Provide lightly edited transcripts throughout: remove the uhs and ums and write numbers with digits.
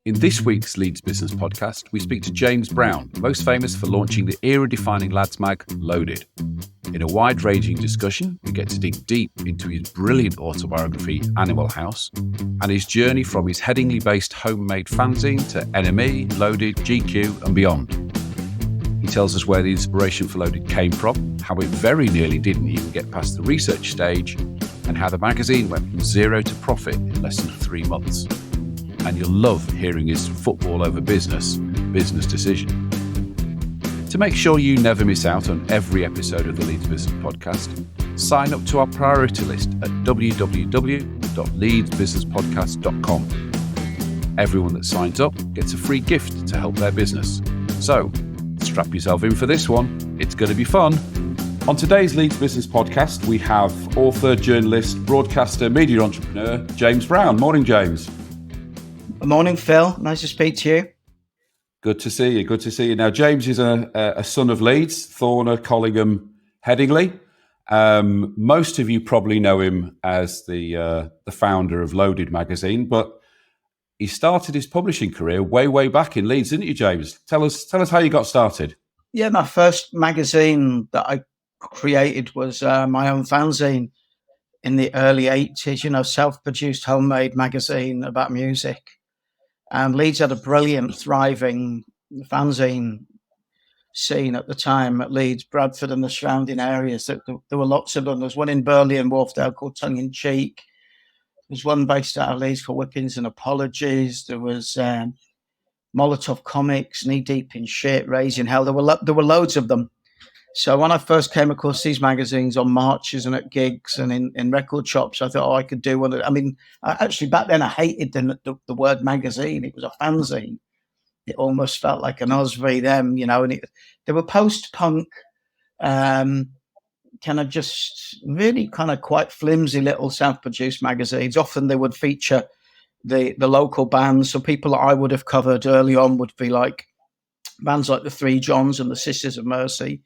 In this week's Leeds Business Podcast, we speak to James Brown, most famous for launching the era-defining lads mag, Loaded. In a wide-ranging discussion, we get to dig deep into his brilliant autobiography, Animal House, and his journey from his Headingley-based homemade fanzine to NME, Loaded, GQ and beyond. He tells us where the inspiration for Loaded came from, how it very nearly didn't even get past the research stage, and how the magazine went from zero to profit in less than 3 months. And you'll love hearing his football over business decision. To make sure you never miss out on every episode of the Leeds Business Podcast, sign up to our priority list at www.leedsbusinesspodcast.com. Everyone that signs up gets a free gift to help their business. So, strap yourself in for this one. It's going to be fun. On today's Leeds Business Podcast, we have author, journalist, broadcaster, media entrepreneur, James Brown. Morning, James. Good morning, Phil. Nice to speak to you. Good to see you. Good to see you. Now, James is a son of Leeds, Thorner, Collingham, Headingley. Most of you probably know him as the founder of Loaded magazine, but he started his publishing career way back in Leeds, didn't you, James? Tell us how you got started. Yeah, my first magazine that I created was my own fanzine in the early 80s, self-produced homemade magazine about music. And Leeds had a brilliant, thriving fanzine scene at the time at Leeds, Bradford and the surrounding areas. There were lots of them. There was one in Burley and Wharfdale called Tongue in Cheek. There was one based out of Leeds called Whippings and Apologies. There was Molotov Comics, Knee Deep in Shit, Raising Hell. There were loads of them. So when I first came across these magazines on marches and at gigs and in record shops, I thought, I could do one. Actually, back then I hated the word magazine. It was a fanzine. It almost felt like an us v them, and they were post-punk, kind of just really kind of quite flimsy little self-produced magazines. Often they would feature the local bands. So people that I would have covered early on would be like bands like the Three Johns and the Sisters of Mercy.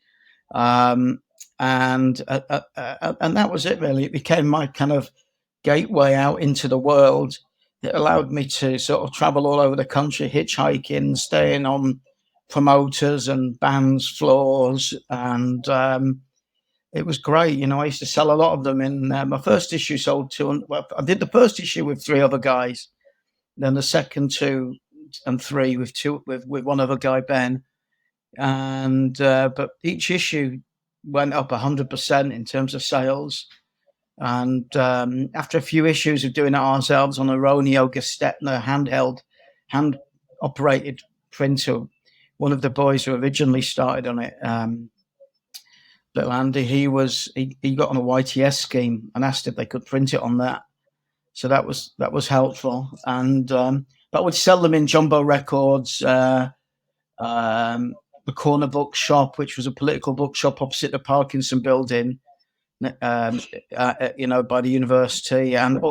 And that was it, really. It became my kind of gateway out into the world. It allowed me to sort of travel all over the country, hitchhiking, staying on promoters and bands' floors. And it was great. I used to sell a lot of them. In my first issue sold I did the first issue with 3 other guys, then the second 2 and 3 with one other guy, Ben. And but each issue went up 100% in terms of sales. And after a few issues of doing it ourselves on a Roneo Gestetner hand-operated printer, one of the boys who originally started on it, little Andy, he got on a YTS scheme and asked if they could print it on that. So that was helpful. And but I would sell them in Jumbo Records, the Corner Bookshop, which was a political bookshop opposite the Parkinson building, by the university, and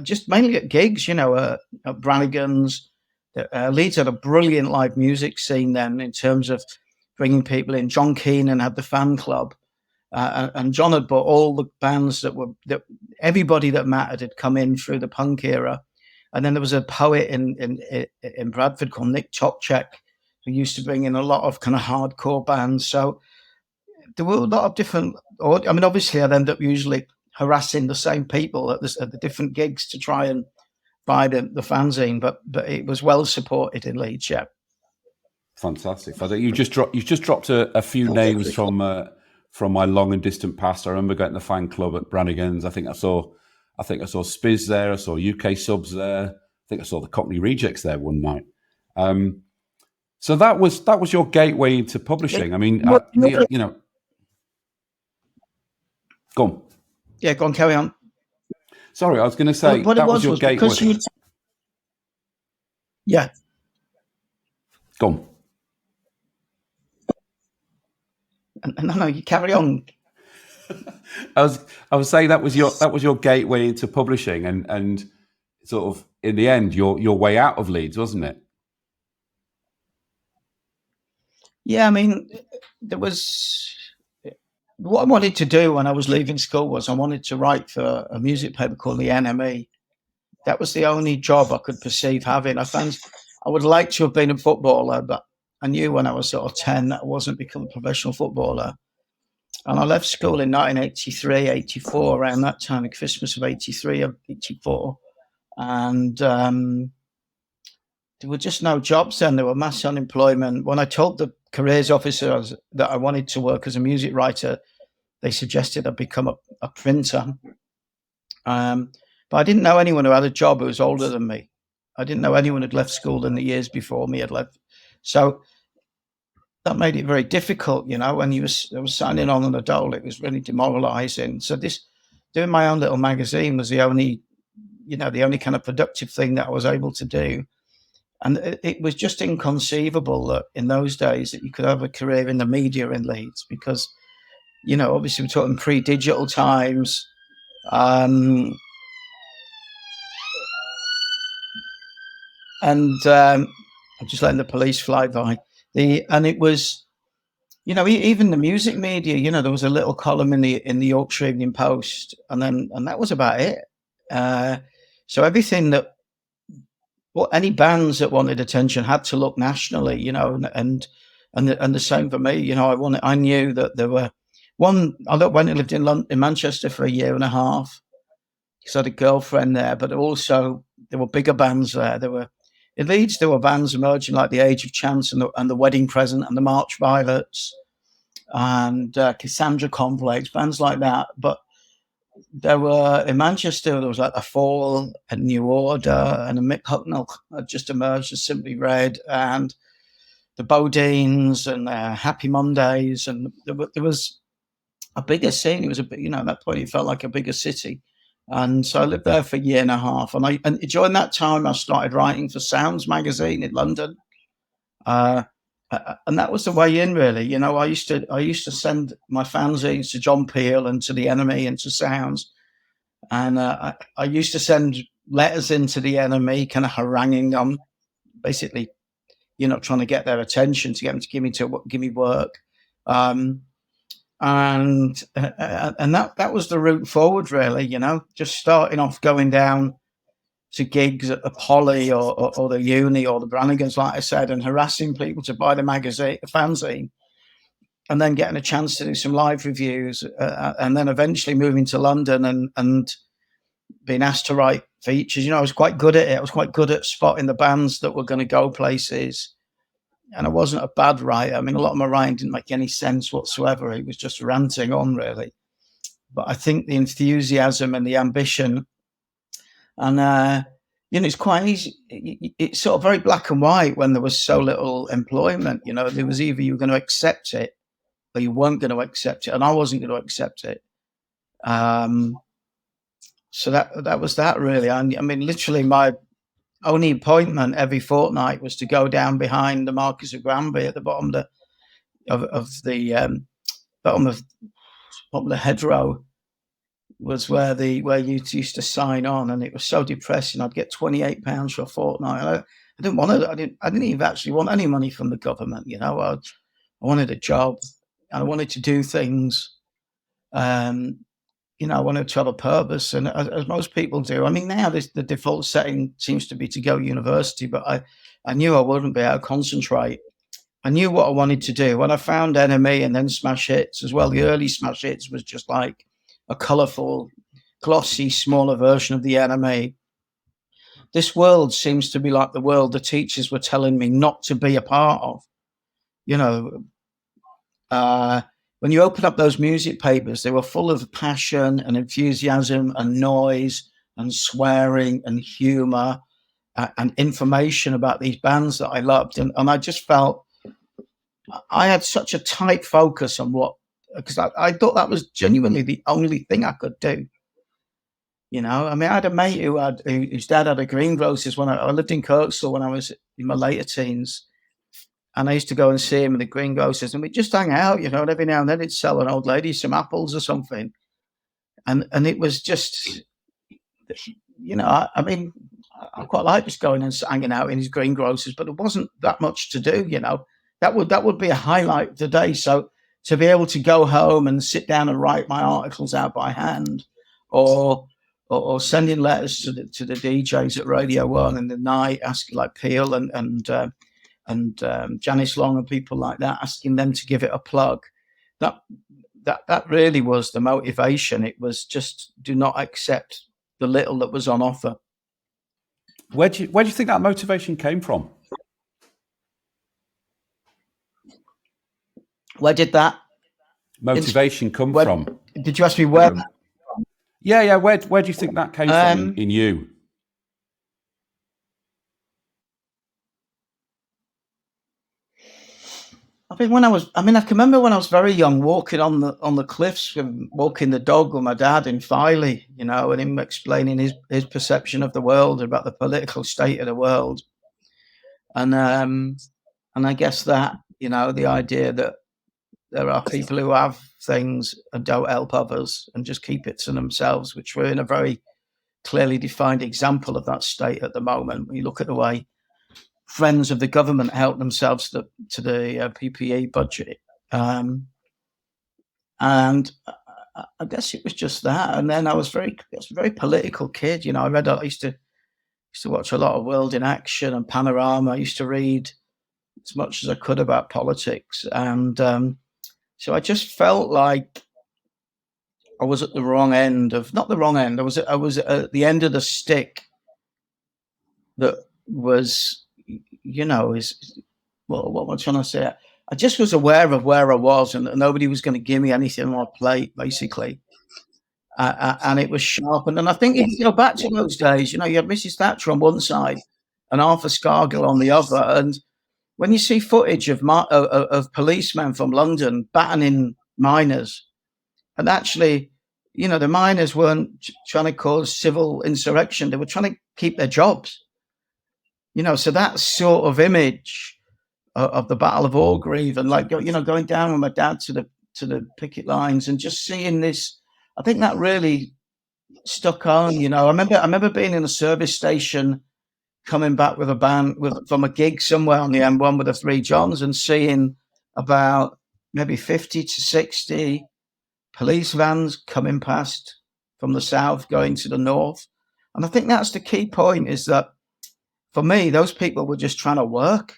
just mainly at gigs, at Brannigan's. Leeds had a brilliant live music scene then in terms of bringing people in. John Keenan had the fan club, and John had brought all the bands that everybody that mattered had come in through the punk era. And then there was a poet in Bradford called Nick Topchek, who used to bring in a lot of kind of hardcore bands. So there were a lot of different. Obviously, I'd end up usually harassing the same people at the different gigs to try and buy the fanzine, but it was well supported in Leeds. Yeah, fantastic. You've just dropped a few names from my long and distant past. I remember going to the fan club at Brannigan's. I think I saw Spiz there. I saw UK Subs there. I think I saw the Cockney Rejects there one night. So that was your gateway into publishing. Go on. Yeah, go on, carry on. Sorry, I was going to say that was your gateway. Yeah. Go on. No, you carry on. I was saying that was your gateway into publishing, and sort of in the end your way out of Leeds, wasn't it? Yeah, there was what I wanted to do when I was leaving school was I wanted to write for a music paper called the NME. That was the only job I could perceive having. I I would like to have been a footballer, but I knew when I was sort of 10 that I wasn't becoming a professional footballer. And I left school in 1983, 84, around that time, the Christmas of 83 or 84. And there were just no jobs then. There were mass unemployment. When I told the careers officers that I wanted to work as a music writer, they suggested I become a printer. But I didn't know anyone who had a job who was older than me. I didn't know anyone who'd left school in the years before me had left. So that made it very difficult, you know, when I was signing on a dole, it was really demoralizing. So doing my own little magazine was the only kind of productive thing that I was able to do. And it was just inconceivable that in those days that you could have a career in the media in Leeds, because, you know, obviously we're talking pre-digital times. I'm just letting the police fly by. And it was, you know, even the music media, you know, there was a little column in the Yorkshire Evening Post, and that was about it. So everything that, well, any bands that wanted attention had to look nationally, you know, and the same for me. You know, I knew that there were I went and lived in Manchester for a year and a half because I had a girlfriend there, but also there were bigger bands there. In Leeds, there were bands emerging like the Age of Chance and the Wedding Present and the March Violets and Cassandra Complex, bands like that. But there were in Manchester, there was like the Fall and New Order, and Mick Hucknall had just emerged as Simply Red, and the Bodines and Happy Mondays, and there was a bigger scene. It was at that point it felt like a bigger city. And so I lived there for a year and a half, and during that time I started writing for Sounds magazine in London. And that was the way in, really. You know, I used to send my fanzines to John Peel and to The Enemy and to Sounds, and I used to send letters into The Enemy, kind of haranguing them, basically, you know, trying to get their attention, to get them to give me work, and that was the route forward, really. You know, just starting off, going down to gigs at the Poly or the Uni or the Brannigans, like I said, and harassing people to buy the magazine, the fanzine, and then getting a chance to do some live reviews, and then eventually moving to London and being asked to write features. You know, I was quite good at it. I was quite good at spotting the bands that were going to go places, and I wasn't a bad writer. I mean, a lot of my writing didn't make any sense whatsoever. It was just ranting on, really. But I think the enthusiasm and the ambition, and you know, it's quite easy. It's sort of very black and white when there was so little employment. You know, there was either you were going to accept it or you weren't going to accept it, and I wasn't going to accept it. So that was that, really. I mean, literally, my only appointment every fortnight was to go down behind the Marquis of Granby at the bottom of the hedgerow, was where you used to sign on, and it was so depressing. I'd get £28 for a fortnight. I didn't want it. I didn't even actually want any money from the government. You know, I wanted a job. I wanted to do things. You know, I wanted to have a purpose, and as most people do. I mean, now the default setting seems to be to go university, but I knew I wouldn't be able to concentrate. I knew what I wanted to do. When I found Enemy and then Smash Hits as well, the early Smash Hits was just like a colourful, glossy, smaller version of the Enemy. This world seems to be like the world the teachers were telling me not to be a part of. You know, when you open up those music papers, they were full of passion and enthusiasm and noise and swearing and humour and information about these bands that I loved. And I just felt I had such a tight focus on because I thought that was genuinely the only thing I could do. You know, I mean, I had a mate whose dad had a greengrocers when I lived in Kirkstall when I was in my later teens. And I used to go and see him in the greengrocers, and we'd just hang out, you know, and every now and then he'd sell an old lady some apples or something. And it was just, you know, I mean, I quite like just going and hanging out in his greengrocers, but there wasn't that much to do, you know. That would be a highlight of the day. So to be able to go home and sit down and write my articles out by hand, or or sending letters to the DJs at Radio 1 in the night, asking like Peel and Janice Long and people like that, asking them to give it a plug. That really was the motivation. It was just do not accept the little that was on offer. Where do you think that motivation came from? Where did that motivation come from? Did you ask me where? Yeah. Where do you think that came from in you? I can remember when I was very young, walking on the cliffs and walking the dog with my dad in Filey, and him explaining his perception of the world, about the political state of the world, and I guess that the idea that there are people who have things and don't help others and just keep it to themselves, which we're in a very clearly defined example of that state at the moment. When you look at the way friends of the government help themselves to the PPE budget. And I guess it was just that. And then I was a very political kid. I used to watch a lot of World in Action and Panorama. I used to read as much as I could about politics. And so I just felt like I was at the wrong end of, not the wrong end, I was at the end of the stick that was, what am I trying to say? I just was aware of where I was and that nobody was going to give me anything on my plate, basically. And it was sharpened. And I think if you go back to those days, you had Mrs. Thatcher on one side and Arthur Scargill on the other. And when you see footage of policemen from London battening miners, and actually, the miners weren't trying to cause civil insurrection. They were trying to keep their jobs. So that sort of image of the Battle of Orgreave and going down with my dad to the picket lines and just seeing this, I think that really stuck on. I remember being in a service station, coming back with a band from a gig somewhere on the M1 with the Three Johns and seeing about maybe 50 to 60 police vans coming past from the south going to the north. And I think that's the key point, is that for me, those people were just trying to work.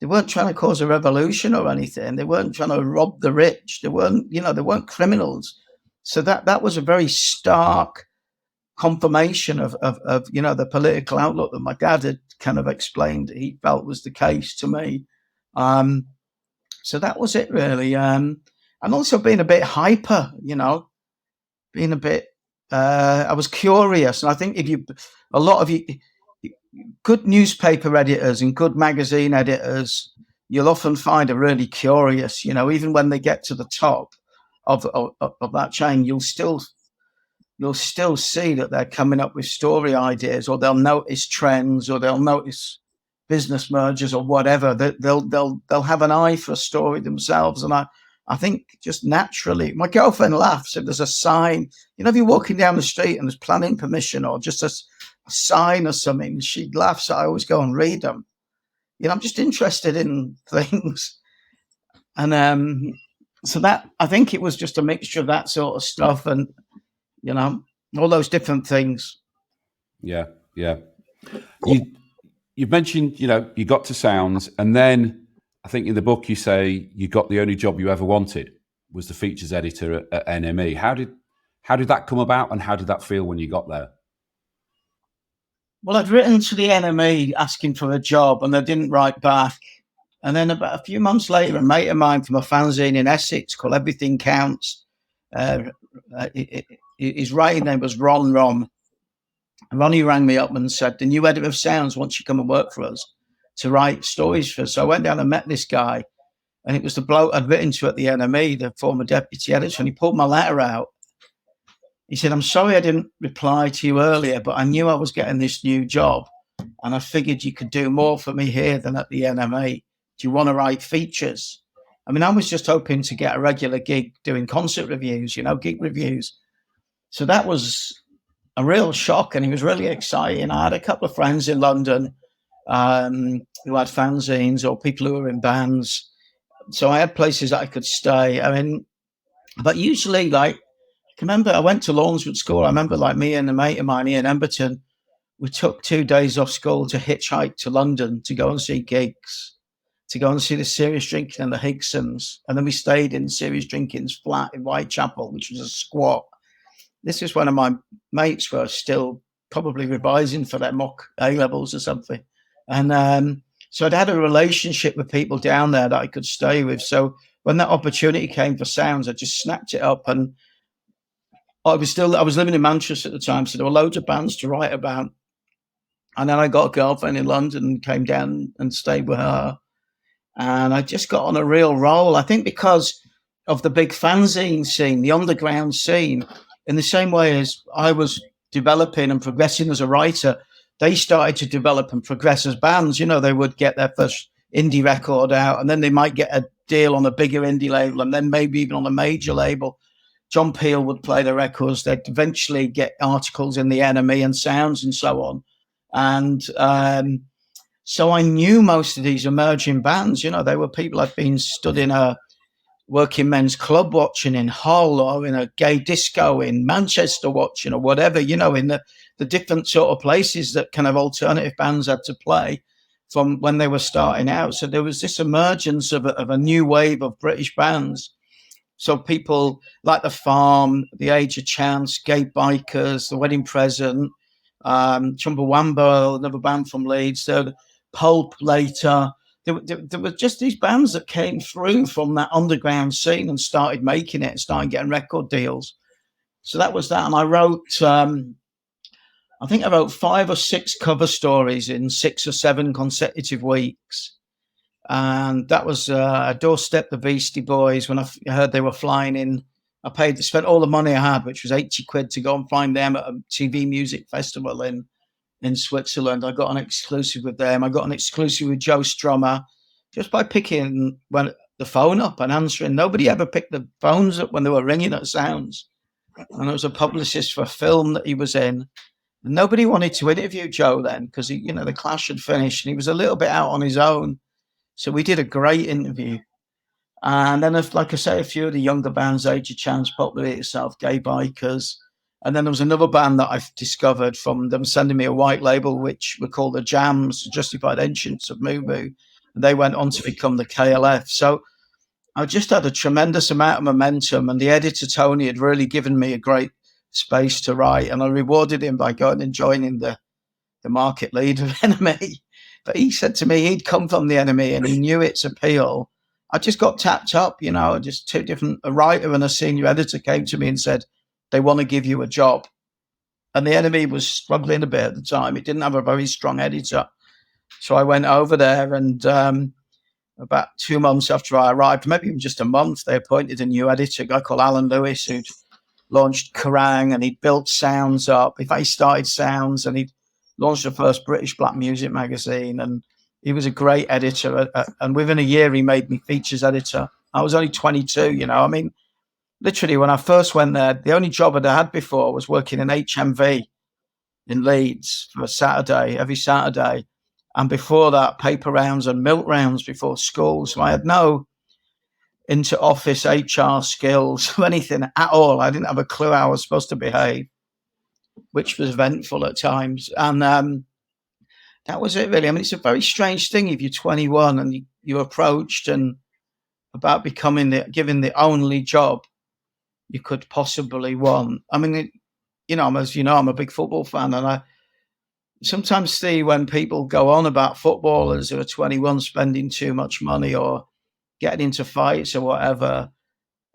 They weren't trying to cause a revolution or anything. They weren't trying to rob the rich. They weren't criminals. So that was a very stark confirmation of the political outlook that my dad had kind of explained he felt was the case to me. So that was it, really. And also being a bit hyper, being a bit, I was curious. And I think a lot of you, good newspaper editors and good magazine editors, you'll often find are really curious, even when they get to the top of that chain, you'll still see that they're coming up with story ideas, or they'll notice trends, or they'll notice business mergers or whatever. They'll have an eye for a story themselves. And I think just naturally, my girlfriend laughs if there's a sign, if you're walking down the street and there's planning permission or just a sign or something, she laughs. I always go and read them. I'm just interested in things. And so that, I think it was just a mixture of that sort of stuff and, all those different things. Yeah. You've mentioned, you got to Sounds, and then I think in the book you say you got the only job you ever wanted was the features editor at NME. How did that come about, and how did that feel when you got there? Well, I'd written to the NME asking for a job, and they didn't write back. And then about a few months later, a mate of mine from a fanzine in Essex called Everything Counts, his writing name was Ron. And Ronnie rang me up and said, the new editor of Sounds wants you to come and work for us to write stories for us. So I went down and met this guy, and it was the bloke I'd written to at the NME, the former deputy editor, and he pulled my letter out. He said, I'm sorry I didn't reply to you earlier, but I knew I was getting this new job, and I figured you could do more for me here than at the NME. Do you want to write features? I was just hoping to get a regular gig doing concert reviews, gig reviews. So that was a real shock, and it was really exciting. I had a couple of friends in London who had fanzines or people who were in bands. So I had places that I could stay. But usually, can remember I went to Lawnswood School. I remember like me and a mate of mine, Ian Emberton, we took 2 days off school to hitchhike to London to go and see gigs, to go and see the Serious Drinking and the Higsons. And then we stayed in Serious Drinking's flat in Whitechapel, which was a squat. This is one of my mates were still probably revising for their mock A-levels or something. And so I'd had a relationship with people down there that I could stay with. So when that opportunity came for Sounds, I just snapped it up. And I was living in Manchester at the time, so there were loads of bands to write about. And then I got a girlfriend in London and came down and stayed with her. And I just got on a real roll. I think because of the big fanzine scene, the underground scene, in the same way as I was developing and progressing as a writer, they started to develop and progress as bands. You know, they would get their first indie record out, and then they might get a deal on a bigger indie label, and then maybe even on a major label. John Peel would play the records. They'd eventually get articles in the Enemy and Sounds and so on. And so I knew most of these emerging bands. You know, they were people I'd been stood in a working men's club watching in Hull, or in a gay disco in Manchester watching, or whatever, you know, in the different sort of places that kind of alternative bands had to play from when they were starting out. So there was this emergence of a new wave of British bands. So people like The Farm, The Age of Chance, Gay Bikers, The Wedding Present, Chumbawamba, another band from Leeds, Pulp later. There were just these bands that came through from that underground scene and started making it, started getting record deals. So that was that. And I wrote, I think I wrote 5 or 6 cover stories in 6 or 7 consecutive weeks. And that was I doorstepped the Beastie Boys when I heard they were flying in. I spent all the money I had, which was 80 quid, to go and find them at a TV music festival in Switzerland. I got an exclusive with them. I got an exclusive with Joe Strummer just by picking the phone up and answering. Nobody ever picked the phones up when they were ringing at Sounds. And it was a publicist for a film that he was in. And nobody wanted to interview Joe then because, the Clash had finished and he was a little bit out on his own. So we did a great interview. And then, like I say, a few of the younger bands, Age of Chance, Populate Itself, Gay Bikers. And then there was another band that I've discovered from them sending me a white label, which were called the Jams, Justified Ancients of Moo Moo. And they went on to become the KLF. So I just had a tremendous amount of momentum. And the editor, Tony, had really given me a great space to write. And I rewarded him by going and joining the market leader of Enemy. But he said to me he'd come from the Enemy and he knew its appeal. I just got tapped up, just a writer and a senior editor came to me and said, they want to give you a job. And the Enemy was struggling a bit at the time. It didn't have a very strong editor. So I went over there, and about 2 months after I arrived, maybe even just a month, they appointed a new editor, a guy called Alan Lewis, who'd launched Kerrang, and he'd built Sounds up. In fact, he started Sounds, and he'd launched the first British black music magazine, and he was a great editor. And within a year, he made me features editor. I was only 22, I mean, literally, when I first went there, the only job I'd had before was working in HMV in Leeds for every Saturday. And before that, paper rounds and milk rounds before school. So I had no into office HR skills or anything at all. I didn't have a clue how I was supposed to behave, which was eventful at times. And that was it, really. I mean, it's a very strange thing if you're 21 and you're approached and about given the only job you could possibly want. I mean, as you know, I'm a big football fan, and I sometimes see when people go on about footballers who are 21 spending too much money or getting into fights or whatever.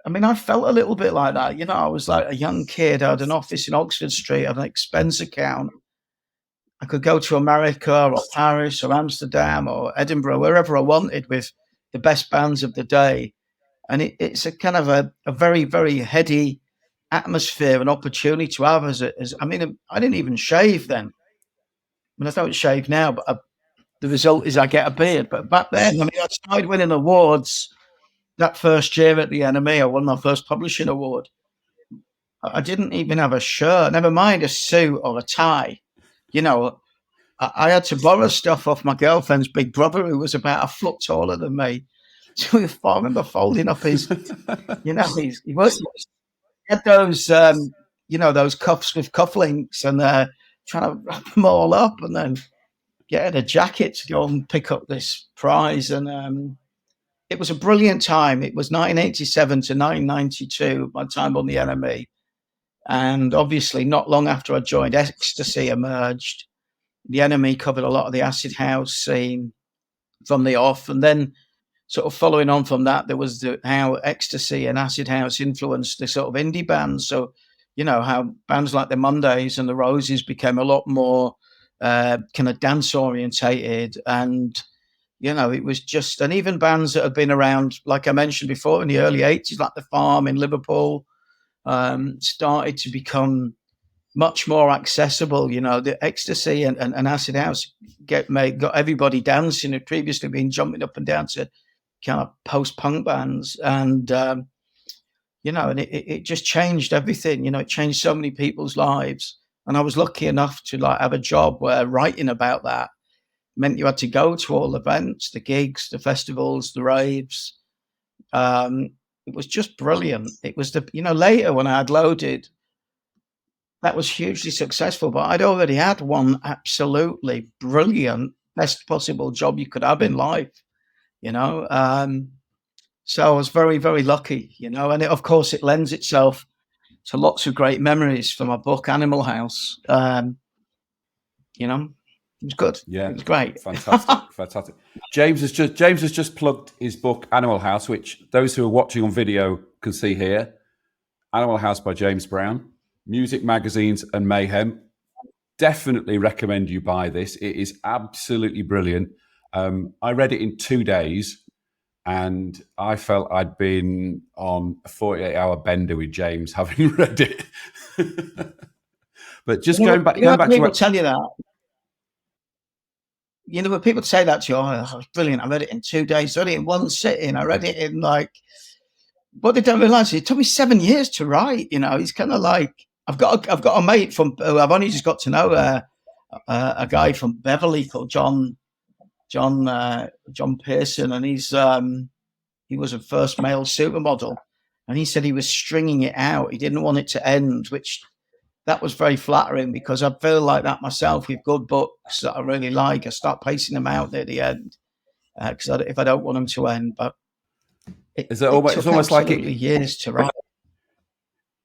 I mean, I felt a little bit like that. I was like a young kid. I had an office in Oxford Street, I had an expense account. I could go to America or Paris or Amsterdam or Edinburgh, wherever I wanted, with the best bands of the day. And it's a kind of a very, very heady atmosphere and opportunity to have I mean, I didn't even shave then. I mean, I don't shave now, but the result is I get a beard. But back then, I mean, I started winning awards that first year at the Enemy. I won my first publishing award. I didn't even have a shirt, never mind a suit or a tie. I had to borrow stuff off my girlfriend's big brother, who was about a foot taller than me. So I remember folding up his, he was, had those, those cuffs with cufflinks, and trying to wrap them all up, and then getting a jacket to go and pick up this prize. And it was a brilliant time. It was 1987 to 1992, my time on the NME. And obviously, not long after I joined, Ecstasy emerged. The NME covered a lot of the acid house scene from the off, and then sort of following on from that, there was how Ecstasy and acid house influenced the sort of indie bands. So, how bands like the Mondays and the Roses became a lot more kind of dance orientated, and it was just, and even bands that had been around, like I mentioned before, in the early 80s, like The Farm in Liverpool, started to become much more accessible. The Ecstasy and acid house got everybody dancing. Had previously been jumping up and down to kind of post-punk bands, and and it just changed everything. It changed so many people's lives, and I was lucky enough to have a job where writing about that meant you had to go to all events, the gigs, the festivals, the raves. It was just brilliant. It was later when I had Loaded, that was hugely successful, but I'd already had one absolutely brilliant, best possible job you could have in life, so I was very, very lucky, and of course it lends itself to lots of great memories from my book, Animal House. It was good. Yeah, it was great. Fantastic. James has just plugged his book, Animal House, which those who are watching on video can see here. Animal House by James Brown. Music, magazines, and mayhem. Definitely recommend you buy this. It is absolutely brilliant. I read it in 2 days, and I felt I'd been on a 48-hour bender with James, having read it. But just going back people to tell you that. When people say that to you, oh, it's brilliant. I read it in 2 days. I read it in one sitting. I read it in what they don't realize, it took me 7 years to write. It's kind of like, I've got a mate who I've only just got to know, a guy from Beverly called John Pearson, and he was a first male supermodel, and he said he was stringing it out. He didn't want it to end, which that was very flattering, because I feel like that myself with good books that I really like. I start pacing them out at the end, because if I don't want them to end, but it's almost like years to write.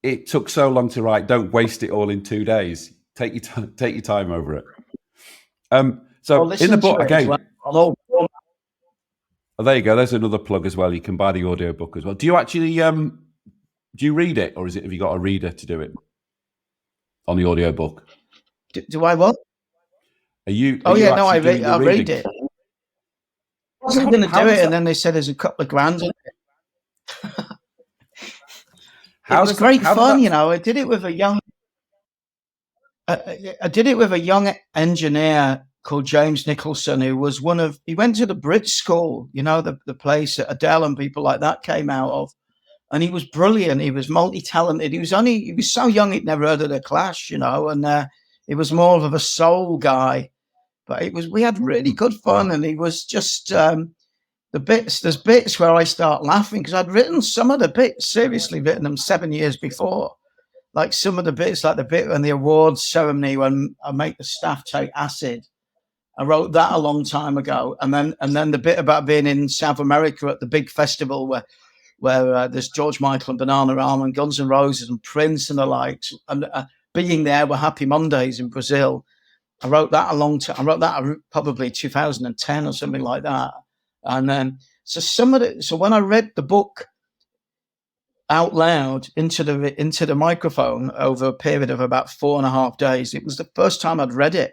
It took so long to write. Don't waste it all in 2 days. Take your time over it. So in the book again. Well. Oh, there you go. There's another plug as well. You can buy the audio book as well. Do you actually do you read it, or have you got a reader to do it on the audio book? Do I what? I read it. I was going to do it, and then they said there's a couple of grand in it. It was great fun, I did it with a young. I did it with a young engineer called James Nicholson, who was he went to the Brit School, the place that Adele and people like that came out of, and he was brilliant. He was multi-talented. He was so young he'd never heard of the Clash, and he was more of a soul guy, but we had really good fun, and he was just. There's bits where I start laughing because I'd written some of the bits, seriously written them 7 years before. Like some of the bits, like the bit on the awards ceremony when I make the staff take acid. I wrote that a long time ago. And then the bit about being in South America at the big festival where there's George Michael and Bananarama and Guns N' Roses and Prince and the likes, and being there with Happy Mondays in Brazil. I wrote that I wrote that probably 2010 or something like that. And then, so when I read the book out loud into the microphone over a period of about 4.5 days, it was the first time I'd read it.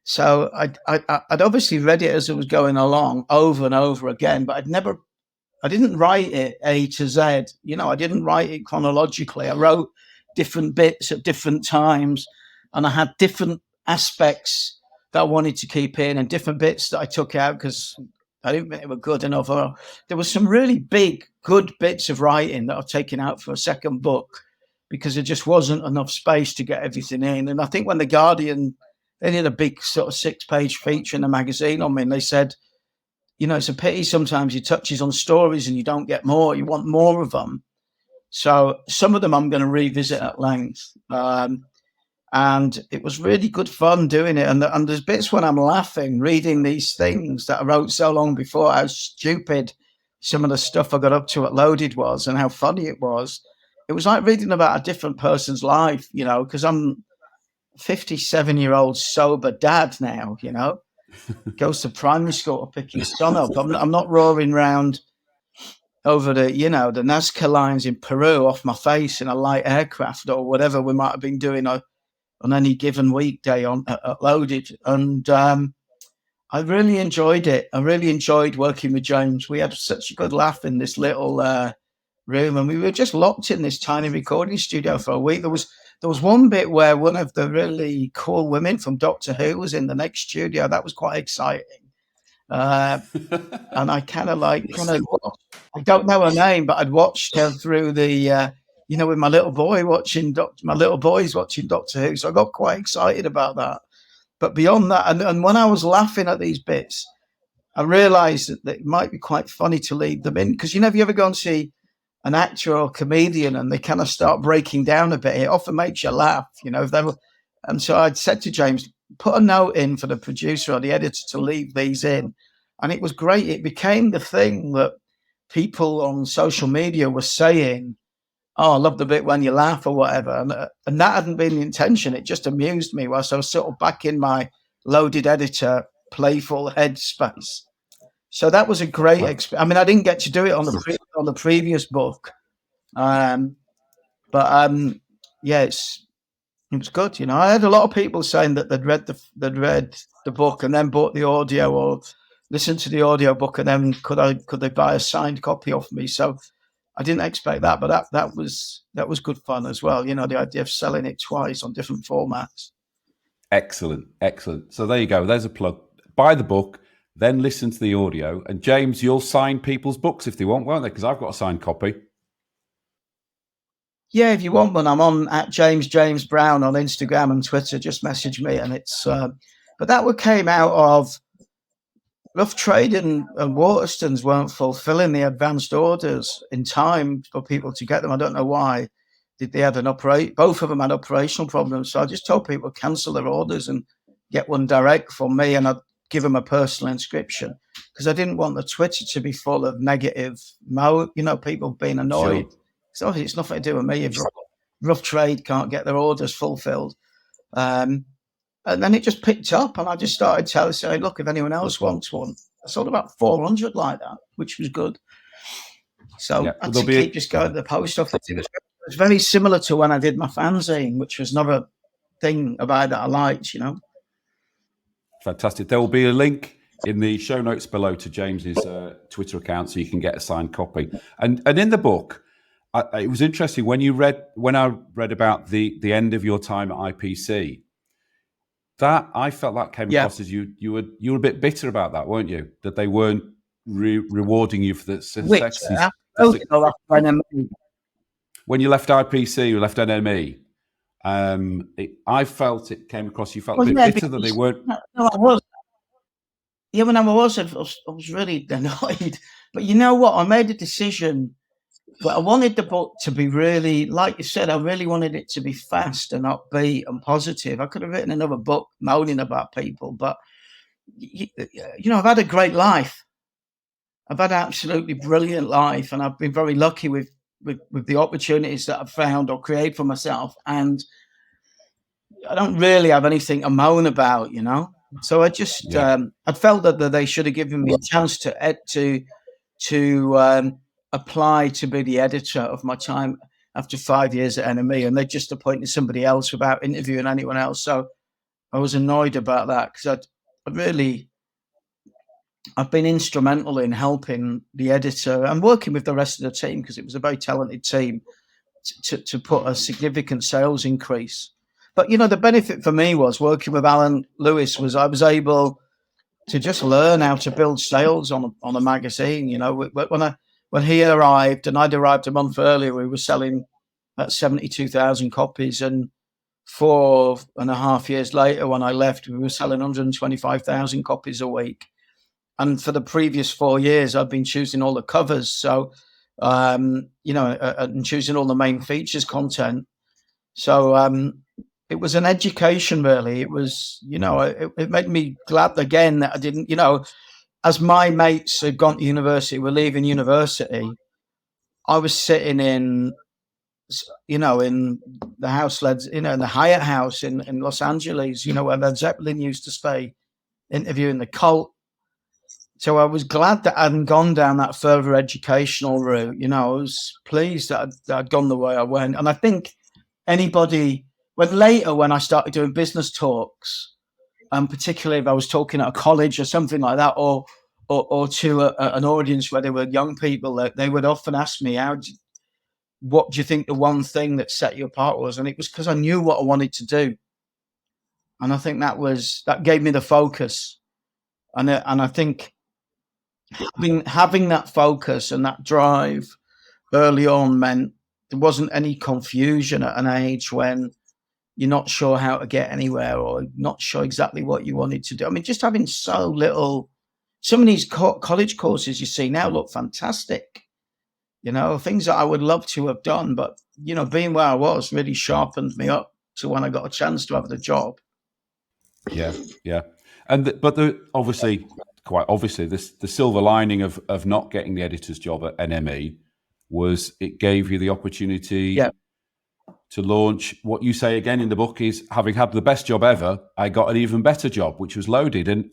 So I'd obviously read it as it was going along over and over again, but I didn't write it A to Z. I didn't write it chronologically. I wrote different bits at different times, and I had different aspects that I wanted to keep in and different bits that I took out because I didn't think they were good enough. There was some really big, good bits of writing that I've taken out for a second book because there just wasn't enough space to get everything in. And I think when The Guardian, they did a big sort of 6-page feature in the magazine on me, and they said, it's a pity sometimes you touches on stories and you don't get more. You want more of them. So some of them I'm going to revisit at length. And it was really good fun doing it. And there's bits when I'm laughing, reading these things that I wrote so long before, how stupid some of the stuff I got up to at Loaded was and how funny it was. It was like reading about a different person's life, because I'm 57-year-old sober dad now, goes to primary school to pick his son up. I'm not roaring around over the Nazca lines in Peru off my face in a light aircraft or whatever we might have been doing on any given weekday at Loaded. And I really enjoyed it. I really enjoyed working with James. We had such a good laugh in this little room, and we were just locked in this tiny recording studio for a week. There was one bit where one of the really cool women from Doctor Who was in the next studio. That was quite exciting. And I I don't know her name, but I'd watched her through the, with my little boy my little boys watching Doctor Who. So I got quite excited about that. But beyond that, and when I was laughing at these bits, I realized that it might be quite funny to leave them in. Because, if you ever go and see an actor or comedian and they kind of start breaking down a bit, it often makes you laugh, and so I'd said to James, put a note in for the producer or the editor to leave these in. And it was great. It became the thing that people on social media were saying, oh, I love the bit when you laugh or whatever. And that hadn't been the intention. It just amused me whilst I was sort of back in my Loaded editor, playful headspace. So that was a great experience. I mean, I didn't get to do it on the previous book. Yeah, it was good. I had a lot of people saying that they'd read the book and then bought the audio or listened to the audio book and then could they buy a signed copy off me? So I didn't expect that, but that was good fun as well. The idea of selling it twice on different formats. Excellent. So there you go. There's a plug. Buy the book, then listen to the audio. And James, you'll sign people's books if they want, won't they? Because I've got a signed copy. Yeah, if you want one, I'm on at James Brown on Instagram and Twitter. Just message me, and it's. But that came out of Rough Trade and Waterstones weren't fulfilling the advanced orders in time for people to get them. I don't know why. They had both of them had operational problems. So I just told people to cancel their orders and get one direct from me, and I'd give them a personal inscription because I didn't want the Twitter to be full of negative people being annoyed. Sure. So it's nothing to do with me if Rough Trade can't get their orders fulfilled. And then it just picked up, and I just started saying, look, if anyone else wants one. I sold about 400 like that, which was good. So I had to keep just going to the post office. It was very similar to when I did my fanzine, which was another thing about that I liked, Fantastic. There will be a link in the show notes below to James's Twitter account so you can get a signed copy. And in the book, it was interesting when I read about the end of your time at IPC. That I felt that came across as you were a bit bitter about that, weren't you? That they weren't rewarding you for the success. When you left IPC, you left NME. I felt it came across. You felt a bit bitter that they weren't. No, I was. Yeah, when I was really annoyed. But you know what? I made a decision. But I wanted the book to be really, like you said, I really wanted it to be fast and upbeat and positive. I could have written another book moaning about people, but I've had a great life. I've had an absolutely brilliant life, and I've been very lucky with the opportunities that I've found or created for myself. And I don't really have anything to moan about, So I just I felt that they should have given me a chance to apply to be the editor of my time after 5 years at NME, and they just appointed somebody else without interviewing anyone else. So I was annoyed about that because I've been instrumental in helping the editor and working with the rest of the team because it was a very talented team to put a significant sales increase. But, the benefit for me was working with Alan Lewis was I was able to just learn how to build sales on a magazine. When he arrived, and I'd arrived a month earlier, we were selling at 72,000 copies. And 4.5 years later, when I left, we were selling 125,000 copies a week. And for the previous 4 years, I've been choosing all the covers. So and choosing all the main features content. So it was an education, really. It was, it made me glad again that I didn't, as my mates had gone to university, were leaving university, I was sitting in the house led, in the Hyatt House in Los Angeles, where Led Zeppelin used to stay, interviewing the cult. So I was glad that I hadn't gone down that further educational route. I was pleased that I'd gone the way I went. And I think when I started doing business talks, particularly if I was talking at a college or something like that, or to an audience where there were young people, that they would often ask me, what do you think the one thing that set you apart was? And it was because I knew what I wanted to do. And I think that gave me the focus. And I think having that focus and that drive early on meant there wasn't any confusion at an age when you're not sure how to get anywhere or not sure exactly what you wanted to do. I mean, just having some of these college courses you see now look fantastic. Things that I would love to have done, but being where I was really sharpened me up to when I got a chance to have the job. Yeah, yeah. Obviously, quite obviously, the silver lining of not getting the editor's job at NME was it gave you the opportunity to launch what you say again in the book is, having had the best job ever, I got an even better job, which was Loaded. And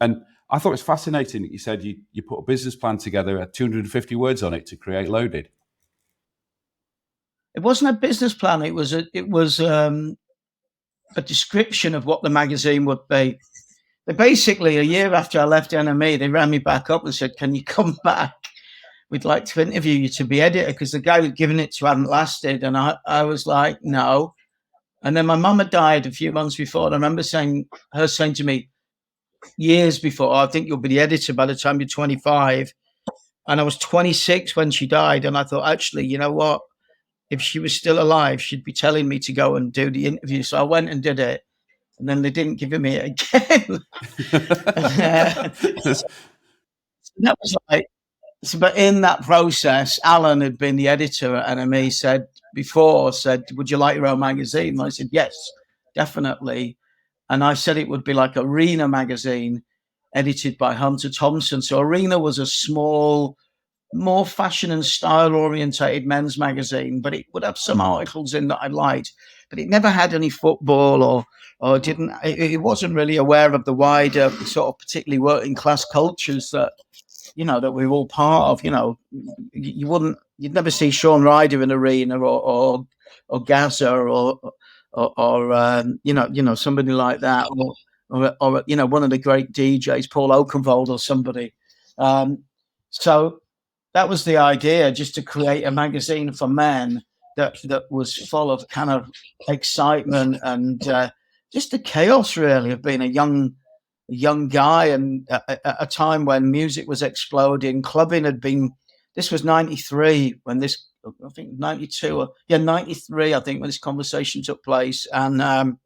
I thought it was fascinating that you said you put a business plan together, had 250 words on it to create Loaded. It wasn't a business plan. It was a description of what the magazine would be. They basically, a year after I left NME, they rang me back up and said, "Can you come back? We'd like to interview you to be editor," because the guy who'd given it to hadn't lasted. And I was like, no. And then my mum had died a few months before. And I remember her saying to me years before, "I think you'll be the editor by the time you're 25. And I was 26 when she died. And I thought, actually, you know what? If she was still alive, she'd be telling me to go and do the interview. So I went and did it. And then they didn't give me it again. That was like, but in that process, Alan had been the editor at NME, said, "Would you like your own magazine?" And I said, "Yes, definitely." And I said it would be like Arena magazine, edited by Hunter Thompson. So Arena was a small, more fashion and style orientated men's magazine, but it would have some articles in that I liked, but it never had any football or it wasn't really aware of the wider sort of particularly working class cultures that we're all part of. You'd never see Sean Ryder in Arena or Gaza or somebody like that, or one of the great DJs, Paul Oakenfold or somebody. So that was the idea, just to create a magazine for men that was full of kind of excitement and just the chaos, really, of being a young guy, and at a time when music was exploding. Clubbing had been. This was 93 when this. I think 92 93. I think when this conversation took place, and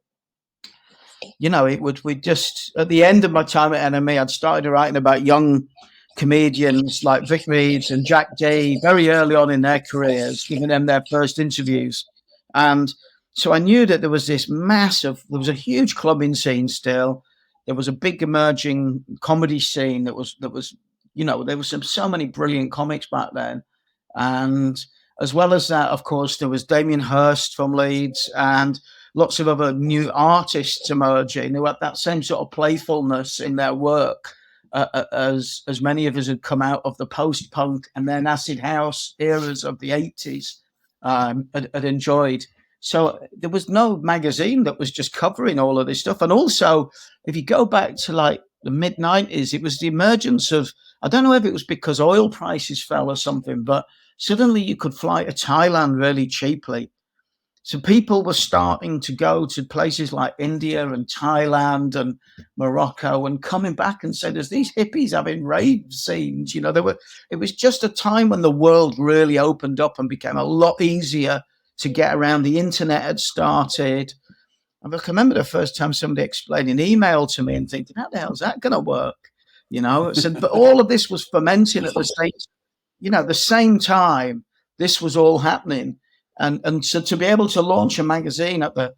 we just at the end of my time at NME, I'd started writing about young comedians like Vic Reeves and Jack D very early on in their careers, giving them their first interviews. And so I knew that there was a huge clubbing scene still. There was a big emerging comedy scene there was, there was so many brilliant comics back then. And as well as that, of course, there was Damien Hirst from Leeds and lots of other new artists emerging who had that same sort of playfulness in their work. As many of us had come out of the post-punk and then acid house eras of the 80s, had enjoyed. So there was no magazine that was just covering all of this stuff. And also, if you go back to like the mid-90s, it was the emergence of, I don't know if it was because oil prices fell or something, but suddenly you could fly to Thailand really cheaply. So people were starting to go to places like India and Thailand and Morocco and coming back and say, there's these hippies having rave scenes. It was just a time when the world really opened up and became a lot easier to get around. The internet had started. I remember the first time somebody explained an email to me and thinking, how the hell is that going to work? So, but all of this was fermenting at the same time this was all happening, and so to be able to launch a magazine at the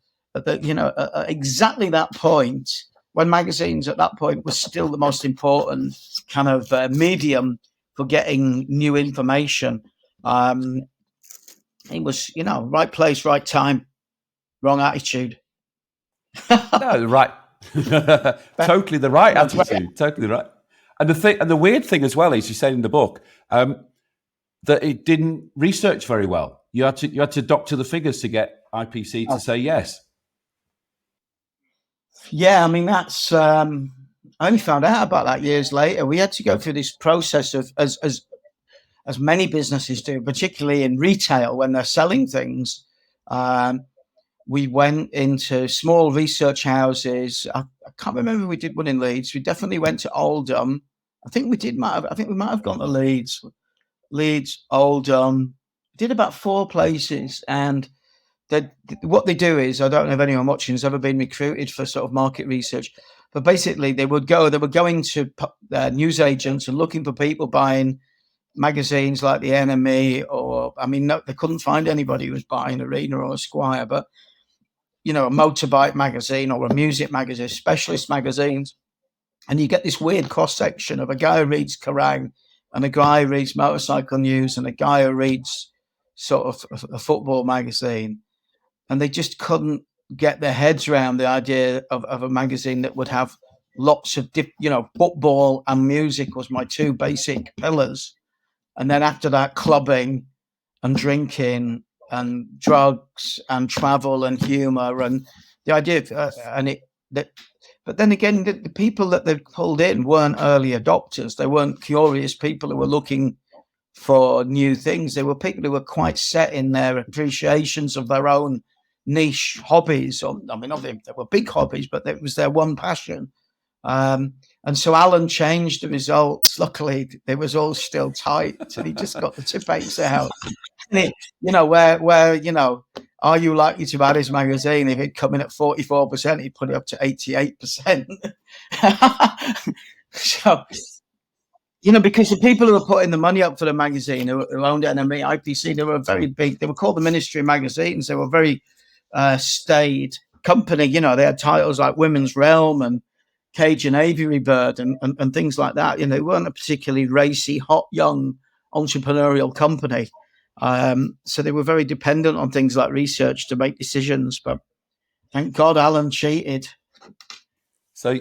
exactly that point, when magazines at that point was still the most important kind of medium for getting new information. It was, right place, right time, wrong attitude. No, right. Totally the right attitude. Totally right. And the weird thing as well is, you said in the book that it didn't research very well. You had to doctor the figures to get IPC to say yes. Yeah, I mean, that's I only found out about that years later. We had to go through this process of, as many businesses do, particularly in retail when they're selling things. We went into small research houses. I can't remember if we did one in Leeds. We definitely went to Oldham. I think we might have gone to Leeds, Oldham. Did about 4 places, and what they do is, I don't know if anyone watching has ever been recruited for sort of market research, but basically they were going to news agents and looking for people buying magazines like the Enemy, or no, they couldn't find anybody who was buying Arena or Esquire, but a motorbike magazine or a music magazine, specialist magazines, and you get this weird cross section of a guy who reads Kerrang, and a guy who reads motorcycle news, and a guy who reads sort of a football magazine. And they just couldn't get their heads around the idea of a magazine that would have lots of, football and music was my 2 basic pillars. And then after that, clubbing and drinking and drugs and travel and humor, and the idea of, but then again, the people that they pulled in weren't early adopters. They weren't curious people who were looking for new things. They were people who were quite set in their appreciations of their own niche hobbies. They were big hobbies, but it was their one passion. And so Alan changed the results. Luckily, it was all still tight, so he just got the tippets out. And are you likely to buy this magazine? If it'd come in at 44%, he'd put it up to 88%. So, because the people who were putting the money up for the magazine, who owned NME, IPC, they were very big. They were called the Ministry magazines. They were very staid company. They had titles like Women's Realm and Cajun Aviary Bird and things like that. They weren't a particularly racy, hot, young entrepreneurial company. So they were very dependent on things like research to make decisions. But thank God Alan cheated. So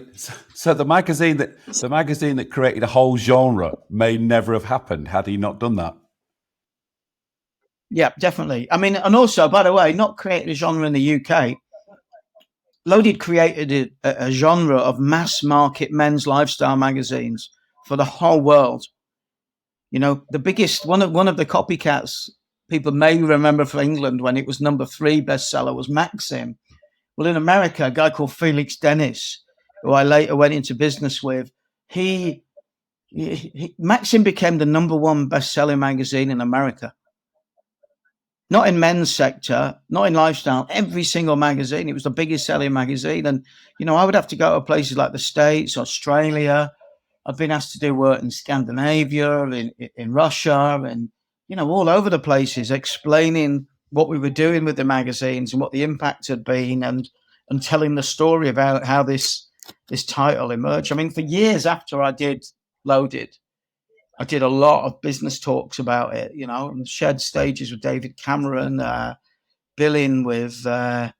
the magazine that created a whole genre may never have happened had he not done that. Yeah, definitely. And also, by the way, not created a genre in the UK. Loaded created a genre of mass market men's lifestyle magazines for the whole world. The biggest one of the copycats people may remember for England, when it was number 3 bestseller, was Maxim. Well, in America, a guy called Felix Dennis, who I later went into business with, Maxim became the number 1 best-selling magazine in America. Not in men's sector, not in lifestyle, every single magazine. It was the biggest selling magazine. And, I would have to go to places like the States, Australia. I've been asked to do work in Scandinavia, in Russia, and, all over the places, explaining what we were doing with the magazines and what the impact had been, and telling the story about how this title emerged. For years after I did Loaded, I did a lot of business talks about it, and shared stages with David Cameron, billing with, Archbishop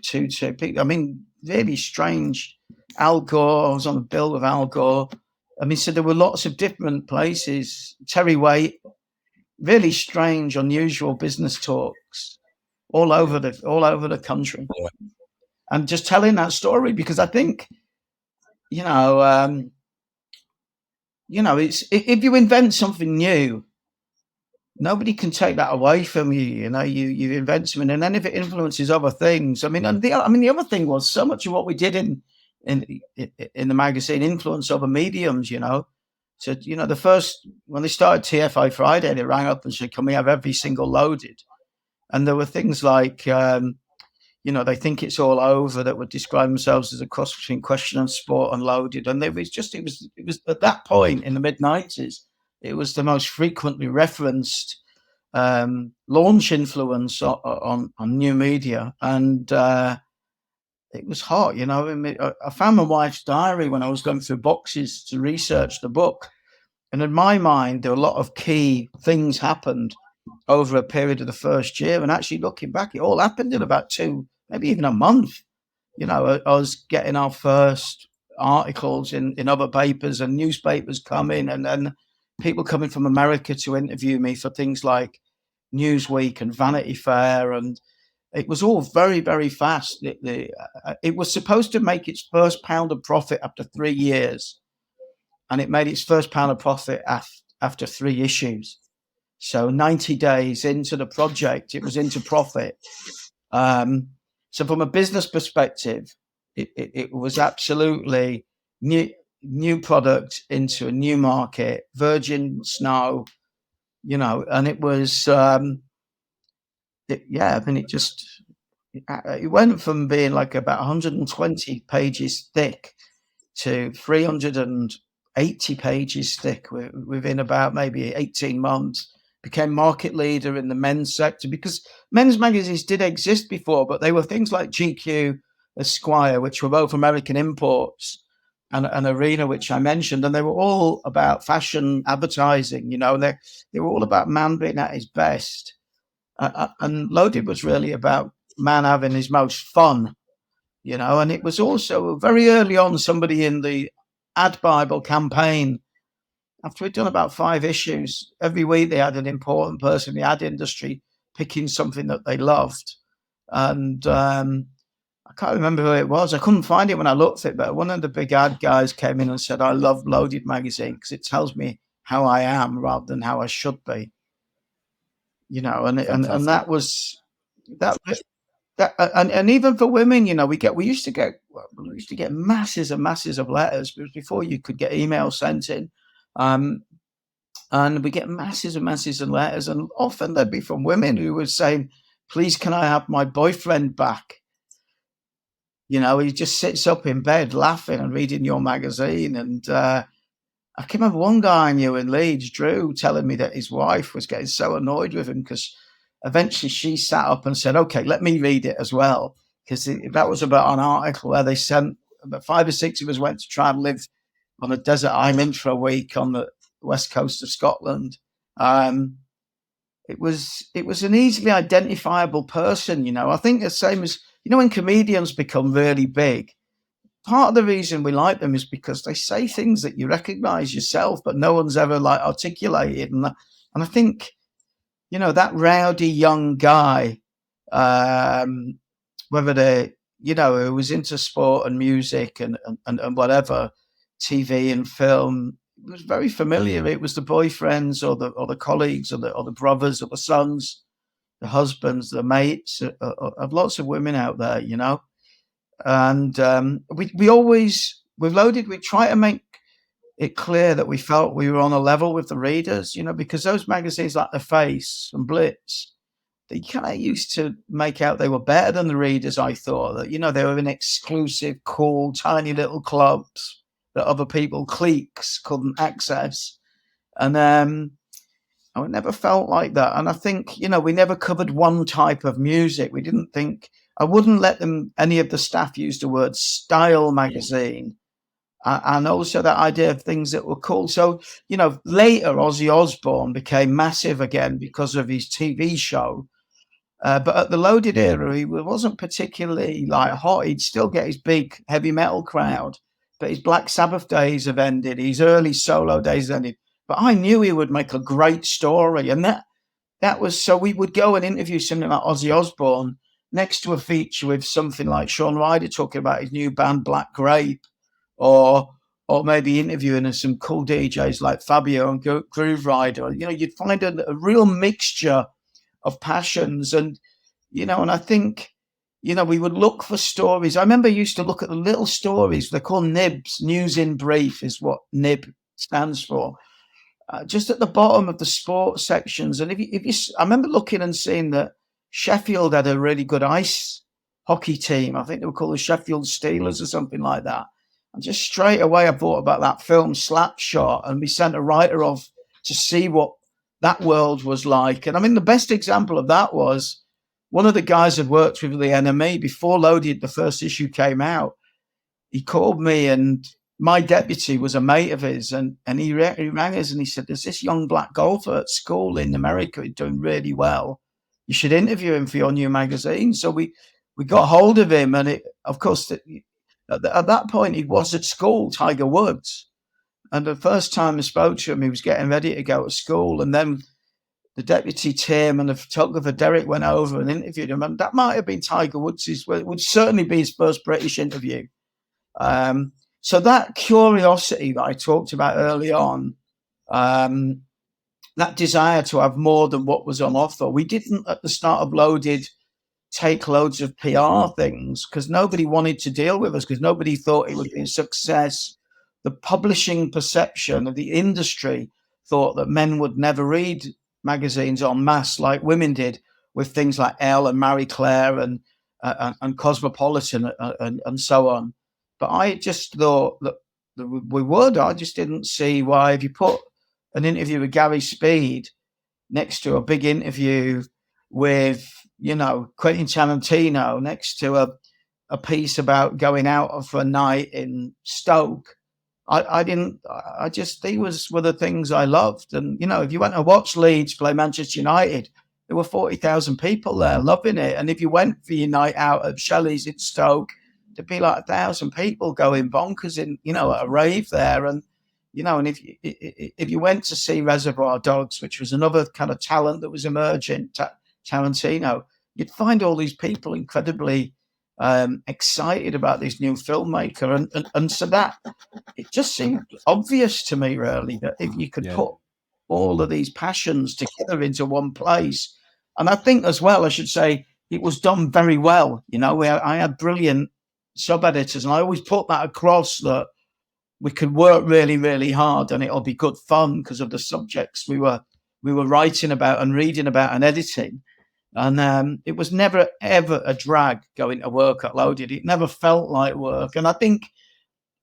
Tutu. Really strange. Al Gore, I was on a bill with Al Gore. So there were lots of different places. Terry Waite, really strange, unusual business talks all over the country. And just telling that story, because I think, it's, if you invent something new, nobody can take that away from you. You invent something, and then if it influences other things, and the other thing was, so much of what we did in the magazine influenced other mediums. So the first, when they started TFI Friday, they rang up and said, "Can we have every single Loaded?" And there were things like, they think it's all over, that would describe themselves as a cross between Question and Sport and Loaded. And it was at that point in the mid-90s It was the most frequently referenced launch influence on new media, and it was hot. I found my wife's diary when I was going through boxes to research the book, and in my mind, there were a lot of key things happened over a period of the first year. And actually, looking back, it all happened in about 2, maybe even a month. I was getting our first articles in other papers and newspapers coming, and then people coming from America to interview me for things like Newsweek and Vanity Fair, and it was all very, very fast. It was supposed to make its first pound of profit after 3 years, and it made its first pound of profit after 3 issues. So 90 days into the project, it was into profit. So from a business perspective, it was absolutely new product into a new market, virgin snow, and it was, it went from being like about 120 pages thick to 380 pages thick within about maybe 18 months. Became market leader in the men's sector, because men's magazines did exist before, but they were things like GQ, Esquire, which were both American imports, and Arena, which I mentioned, and they were all about fashion advertising. They were all about man being at his best, and Loaded was really about man having his most fun. And it was also very early on, somebody in the Ad Bible campaign, after we'd done about 5 issues, every week they had an important person in the ad industry picking something that they loved. And I can't remember who it was. I couldn't find it when I looked at it, but one of the big ad guys came in and said, I love Loaded magazine because it tells me how I am rather than how I should be. And that was that. And even for women, we used to get masses and masses of letters before you could get email sent in, and we get masses and masses of letters, and often they'd be from women who were saying, "Please, can I have my boyfriend back?" He just sits up in bed laughing and reading your magazine, and I can remember one guy I knew in Leeds, Drew, telling me that his wife was getting so annoyed with him because eventually she sat up and said, "Okay, let me read it as well." Because that was about an article where they sent about 5 or 6 of us went to try and live on a desert island for a week on the west coast of Scotland. It was an easily identifiable person. I think the same as, when comedians become really big, part of the reason we like them is because they say things that you recognize yourself, but no one's ever articulated. And I think, that rowdy young guy, whether they, who was into sport and music and whatever, TV and film, it was very familiar. It was the boyfriends or the colleagues or the brothers or the sons, the husbands, the mates of lots of women out there, And we always, with Loaded, we try to make it clear that we felt we were on a level with the readers, because those magazines like The Face and Blitz, they kind of used to make out they were better than the readers. I thought that, they were in exclusive, cool, tiny little clubs that other people, cliques, couldn't access. And I never felt like that. And I think, we never covered one type of music. We didn't think, I wouldn't let any of the staff use the word style magazine. And also that idea of things that were cool. So, later Ozzy Osbourne became massive again because of his TV show. But at the Loaded era, he wasn't particularly hot. He'd still get his big heavy metal crowd, but his Black Sabbath days have ended. His early solo days ended. But I knew he would make a great story, and that was, so we would go and interview something like Ozzy Osbourne next to a feature with something like Sean Ryder talking about his new band Black Grape, or maybe interviewing some cool DJs like Fabio and Groove Rider. You'd find a real mixture of passions, and and I think, we would look for stories. I remember I used to look at the little stories. They're called nibs. News in brief is what nib stands for. Just at the bottom of the sports sections, and I remember looking and seeing that Sheffield had a really good ice hockey team. I think they were called the Sheffield Steelers or something like that. And just straight away, I thought about that film Slapshot, and we sent a writer off to see what that world was like. And I mean, the best example of that was one of the guys had worked with the NME before Loaded, the first issue came out. He called me, and my deputy was a mate of his, and he rang us and he said, there's this young black golfer at school in America who's doing really well. You should interview him for your new magazine. So we got hold of him, and of course, at that point, he was at school, Tiger Woods. And the first time I spoke to him, he was getting ready to go to school. And then the deputy Tim and the photographer Derek went over and interviewed him. And that might have been Tiger Woods' would certainly be his first British interview. So that curiosity that I talked about early on, that desire to have more than what was on offer. We didn't at the start of Loaded take loads of PR things because nobody wanted to deal with us, because nobody thought it would be a success. The publishing perception of the industry thought that men would never read magazines en masse like women did, with things like Elle and Marie Claire and Cosmopolitan and so on. But I just thought that we would. I just didn't see why, if you put an interview with Gary Speed next to a big interview with, Quentin Tarantino, next to a piece about going out for a night in Stoke, these were the things I loved. And, if you went to watch Leeds play Manchester United, there were 40,000 people there loving it. And if you went for your night out at Shelley's in Stoke, there'd be like 1,000 people going bonkers at a rave there. And, and if you went to see Reservoir Dogs, which was another kind of talent that was emerging, Tarantino, you'd find all these people incredibly excited about this new filmmaker. And so that, it just seemed obvious to me, really, that if you could put all of these passions together into one place. And I think as well, I should say, it was done very well. I had brilliant sub-editors, and I always put that across, that we could work really, really hard and it'll be good fun because of the subjects we were writing about and reading about and editing. And it was never, ever a drag going to work at Loaded. It never felt like work. And I think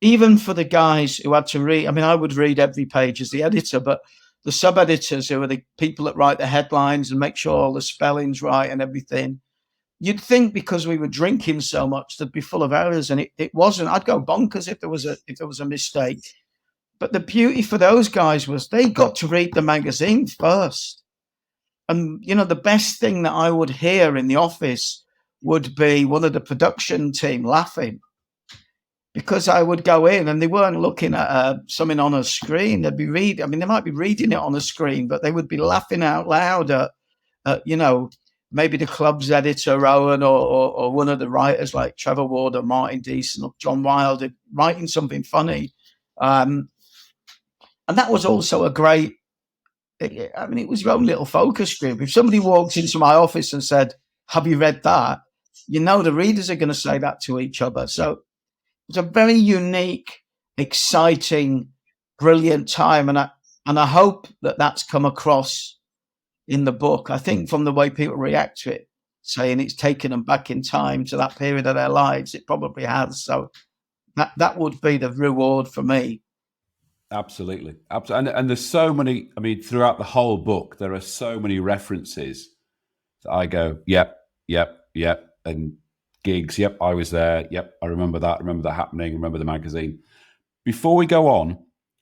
even for the guys who had to read, I mean, I would read every page as the editor, but the sub-editors, who are the people that write the headlines and make sure all the spelling's right and everything, you'd think because we were drinking so much they'd be full of errors, and it wasn't. I'd go bonkers if there was a mistake. But the beauty for those guys was they got to read the magazine first. And, the best thing that I would hear in the office would be one of the production team laughing, because I would go in and they weren't looking at something on a screen. They'd be reading. I mean, they might be reading it on a screen, but they would be laughing out loud at maybe the club's editor, Rowan, or one of the writers like Trevor Ward or Martin Deason or John Wilder writing something funny. And that was also a great, it was your own little focus group. If somebody walked into my office and said, have you read that? The readers are going to say that to each other. So it's a very unique, exciting, brilliant time. And I hope that that's come across in the book. I think from the way people react to it, saying it's taken them back in time to that period of their lives, it probably has. So that would be the reward for me. Absolutely. And there's so many, throughout the whole book, there are so many references that I go, yep. And gigs, yep, I was there. Yep, I remember that. I remember that happening. I remember the magazine. Before we go on,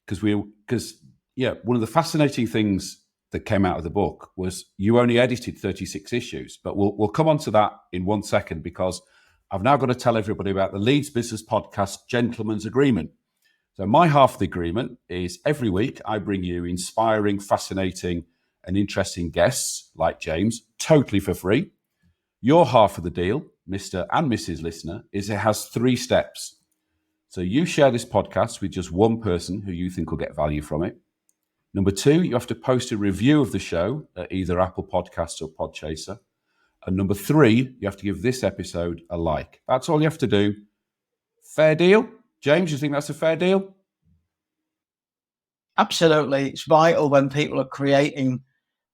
because one of the fascinating things that came out of the book was you only edited 36 issues, but we'll come on to that in 1 second, because I've now got to tell everybody about the Leeds Business Podcast Gentleman's Agreement. So my half of the agreement is every week I bring you inspiring, fascinating and interesting guests like James, totally for free. Your half of the deal, Mr. and Mrs. Listener, is it has 3 steps. So you share this podcast with just one person who you think will get value from it. Number 2, you have to post a review of the show at either Apple Podcasts or Podchaser. And number 3, you have to give this episode a like. That's all you have to do. Fair deal? James, you think that's a fair deal? Absolutely. It's vital when people are creating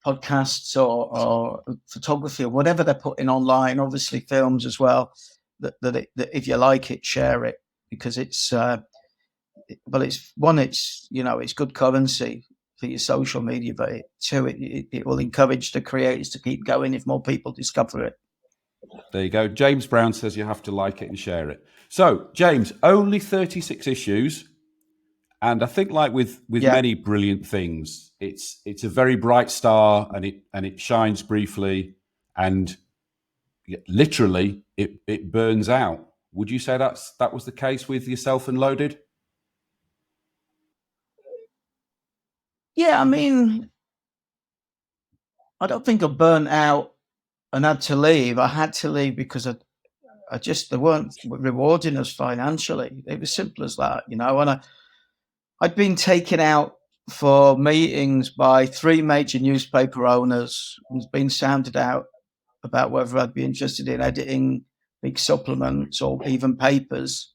podcasts or photography or whatever they're putting online, obviously films as well, that if you like it, share it, because it's good currency for your social media, but it will encourage the creators to keep going if more people discover it. There you go. James Brown says you have to like it and share it. So, James, only 36 issues. And I think, like with many brilliant things, it's a very bright star, and it shines briefly, and literally it burns out. Would you say that was the case with yourself and Loaded? Yeah, I mean, I don't think I burnt out and had to leave. I had to leave because I just, they weren't rewarding us financially. It was simple as that, you know. And I'd been taken out for meetings by 3 major newspaper owners and been sounded out about whether I'd be interested in editing big supplements or even papers.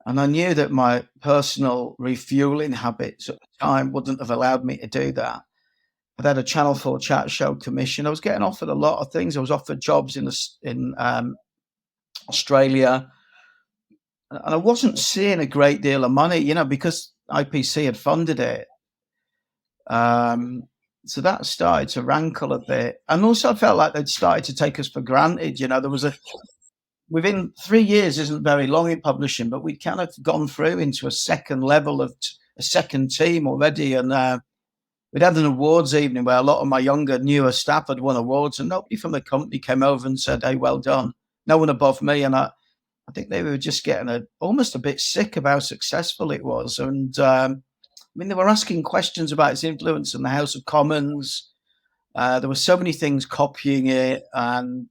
And I knew that my personal refueling habits at the time wouldn't have allowed me to do that. I'd had a Channel 4 chat show commission. I was getting offered a lot of things. I was offered jobs in Australia, and I wasn't seeing a great deal of money, you know, because IPC had funded it. So that started to rankle a bit. And also I felt like they'd started to take us for granted. You know, there was within 3 years isn't very long in publishing, but we'd kind of gone through into a second level of a second team already. And we'd had an awards evening where a lot of my younger, newer staff had won awards, and nobody from the company came over and said, "Hey, well done." No one above me. And I think they were just getting almost a bit sick of how successful it was. And I mean, they were asking questions about its influence in the House of Commons. There were so many things copying it. And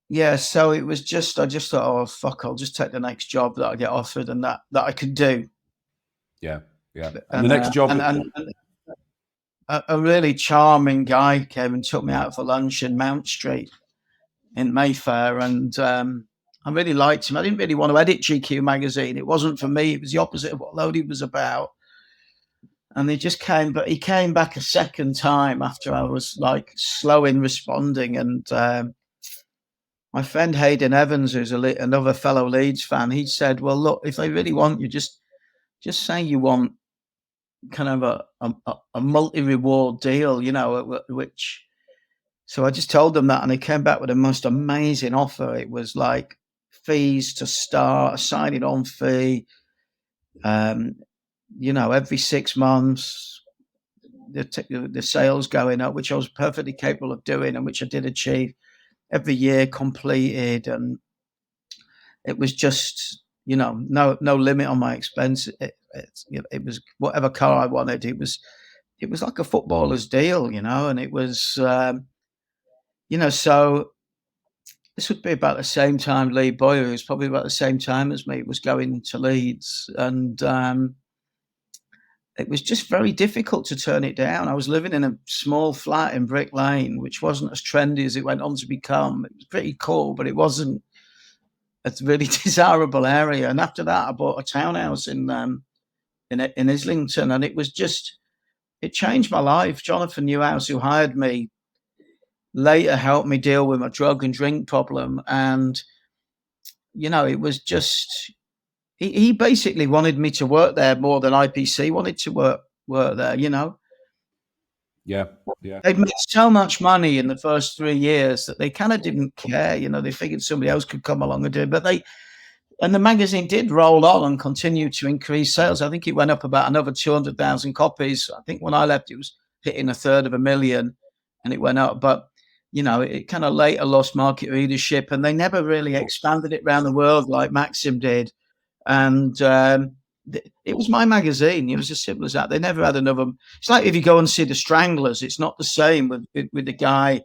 yeah, so it was just, I just thought, oh, fuck, I'll just take the next job that I get offered and that I could do. Yeah, yeah. And the next job... And a really charming guy came and took me out for lunch in Mount Street in Mayfair, and I really liked him. I didn't really want to edit GQ magazine. It wasn't for me. It was the opposite of what Loaded was about. And he came back a second time after I was like slow in responding. And my friend Hayden Evans, who's another fellow Leeds fan, he said, "Well, look, if they really want you, just say you want kind of a multi-reward deal, you know, which." So I just told them that, and he came back with the most amazing offer. It was like fees to start, a signing on fee, you know, every 6 months, the sales going up, which I was perfectly capable of doing, and which I did achieve every year completed. And it was just, you know, no limit on my expense. It was whatever car I wanted. It was like a footballer's deal, you know. And it was, you know, so this would be about the same time Lee Boyer, who's probably about the same time as me, was going to Leeds. And it was just very difficult to turn it down. I was living in a small flat in Brick Lane, which wasn't as trendy as it went on to become. It was pretty cool, but it wasn't a really desirable area. And after that, I bought a townhouse in Islington, and it was just, it changed my life. Jonathan Newhouse, who hired me, later helped me deal with my drug and drink problem. And, you know, it was just, he basically wanted me to work there more than IPC wanted to work there, you know. Yeah, yeah. They'd made so much money in the first 3 years that they kind of didn't care, you know. They figured somebody else could come along and do it. But the magazine did roll on and continue to increase sales. I think it went up about another 200,000 copies. I think when I left, it was hitting 1/3 and it went up. But, you know, it kind of later lost market readership, and they never really expanded it around the world like Maxim did. And it was my magazine. It was as simple as that. They never had another. It's like if you go and see the Stranglers, it's not the same with the guy.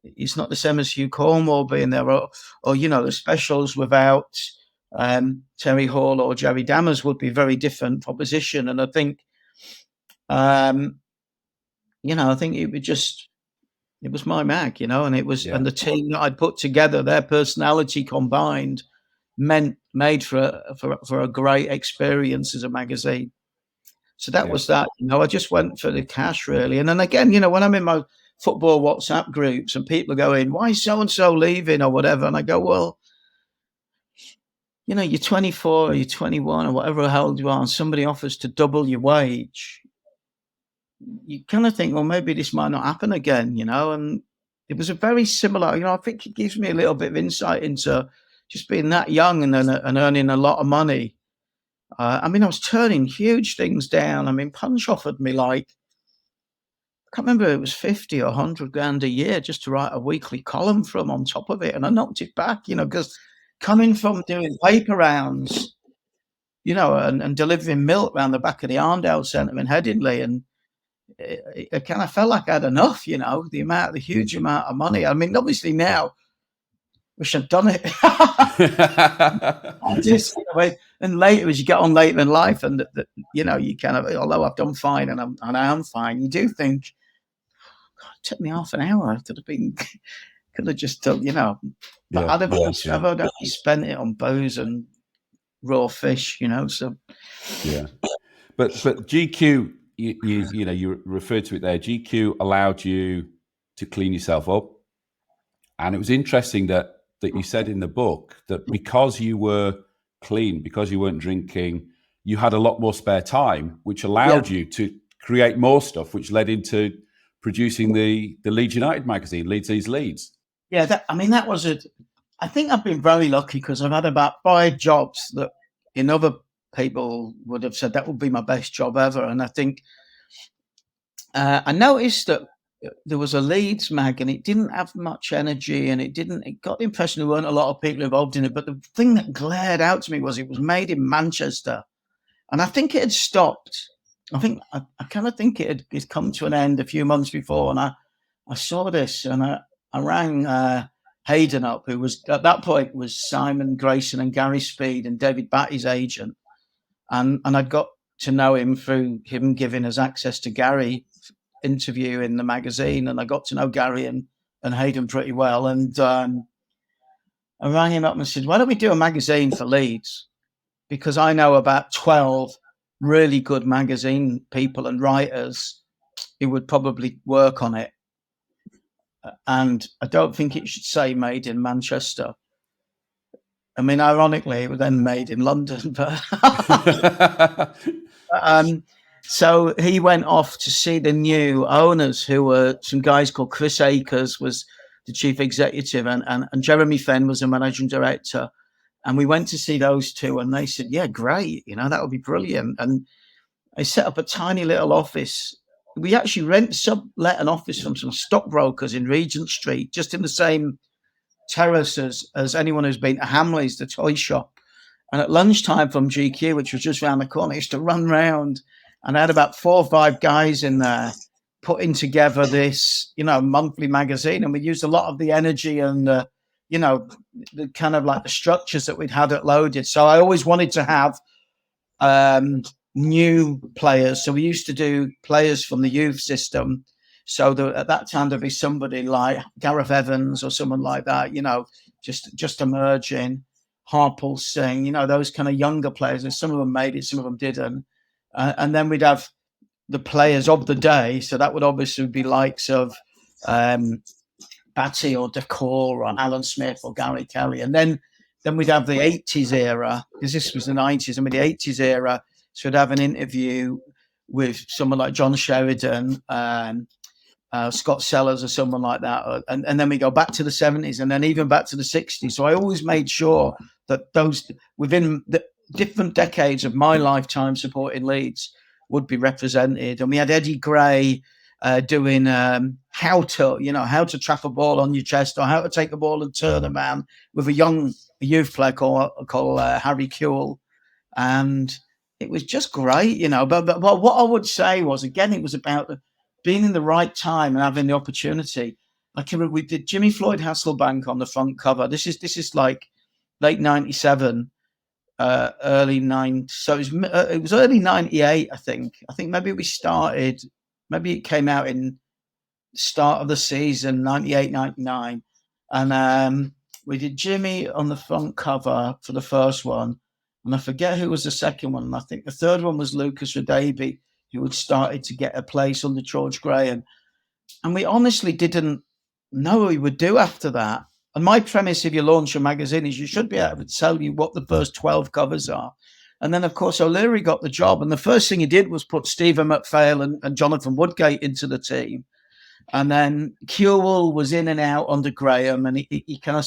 It's not the same as Hugh Cornwall being there, or you know, the specials without Terry Hall or Jerry Dammers would be a very different proposition. And I think, you know, I think it was my mag, you know, and it was, and the team that I'd put together, their personality combined, made for a great experience as a magazine. So that was that. You know, I just went for the cash really. And then again, you know, when I'm in my football WhatsApp groups and people are going, "Why is so and so leaving?" or whatever, and I go, "Well, you're 24 or you're 21 or whatever how old you are, and somebody offers to double your wage, you kind of think, well, maybe this might not happen again, and it was a very similar, I think it gives me a little bit of insight into just being that young and earning a lot of money. I mean, I was turning huge things down. I mean, Punch offered me like, I can't remember if it was 50 or 100 grand a year just to write a weekly column from on top of it. And I knocked it back, because coming from doing paper rounds, and delivering milk around the back of the Arndale Centre in Headingley, and it kind of felt like I had enough, the huge amount of money. I mean, obviously now, wish I'd done it. I just, and later, as you get on later in life, and you kind of, although I've done fine and I am fine, you do think, God, it took me half an hour. I could have just done, but I'd have only spent it on booze and raw fish, so. Yeah. But GQ, you referred to it there. GQ allowed you to clean yourself up. And it was interesting that you said in the book that because you were clean, because you weren't drinking, you had a lot more spare time, which allowed you to create more stuff, which led into producing the Leeds United magazine, Leeds Leeds. Yeah, that was it. I think I've been very lucky because I've had about 5 jobs that in other people would have said that would be my best job ever. And I think I noticed that there was a Leeds mag and it didn't have much energy, and it got the impression there weren't a lot of people involved in it. But the thing that glared out to me was it was made in Manchester. And I think it had stopped. I kind of think it had come to an end a few months before. And I saw this and I rang Hayden up, who was at that point was Simon Grayson and Gary Speed and David Batty's agent. And I'd got to know him through him giving us access to Gary interview in the magazine, and I got to know Gary and Hayden pretty well. And I rang him up and said, why don't we do a magazine for Leeds? Because I know about 12 really good magazine people and writers who would probably work on it. And I don't think it should say made in Manchester. I mean, ironically, it was then made in London. But so he went off to see the new owners, who were some guys called Chris Akers was the chief executive, and Jeremy Fenn was the managing director. And we went to see those two, and they said, yeah, great, that would be brilliant. And I set up a tiny little office. We actually sublet an office from some stockbrokers in Regent Street, just in the same terrace as anyone who's been to Hamley's, the toy shop. And at lunchtime from GQ, which was just around the corner, I used to run round, and I had about 4 or 5 guys in there putting together this, monthly magazine. And we used a lot of the energy and, the kind of like the structures that we'd had at Loaded. So I always wanted to have new players. So we used to do players from the youth system. So at that time, there'd be somebody like Gareth Evans or someone like that, just emerging, Harpal Singh, those kind of younger players. And some of them made it, some of them didn't. And then we'd have the players of the day. So that would obviously be likes of Batty or Decor or Alan Smith or Gary Kelly. And then we'd have the 80s era, because this was the 90s. And with the 80s era, so we'd have an interview with someone like John Sheridan, Scott Sellers or someone like that. And then we go back to the 70s and then even back to the 60s. So I always made sure that those within the different decades of my lifetime supporting Leeds would be represented. And we had Eddie Gray doing how to trap a ball on your chest, or how to take a ball and turn a man, with a youth player called Harry Kewell. And it was just great, But what I would say was, again, it was about being in the right time and having the opportunity. Like we did Jimmy Floyd Hasselbank on the front cover. This is like late 97, early 9. So it was early 98, I think. I think maybe it came out in start of the season, 98, 99. And we did Jimmy on the front cover for the first one. And I forget who was the second one. And I think the third one was Lucas Radaby, who had started to get a place under George Graham. And we honestly didn't know what we would do after that. And my premise, if you launch a magazine, is you should be able to tell you what the first 12 covers are. And then, of course, O'Leary got the job. And the first thing he did was put Stephen McPhail and Jonathan Woodgate into the team. And then Kewell was in and out under Graham. And he kind of,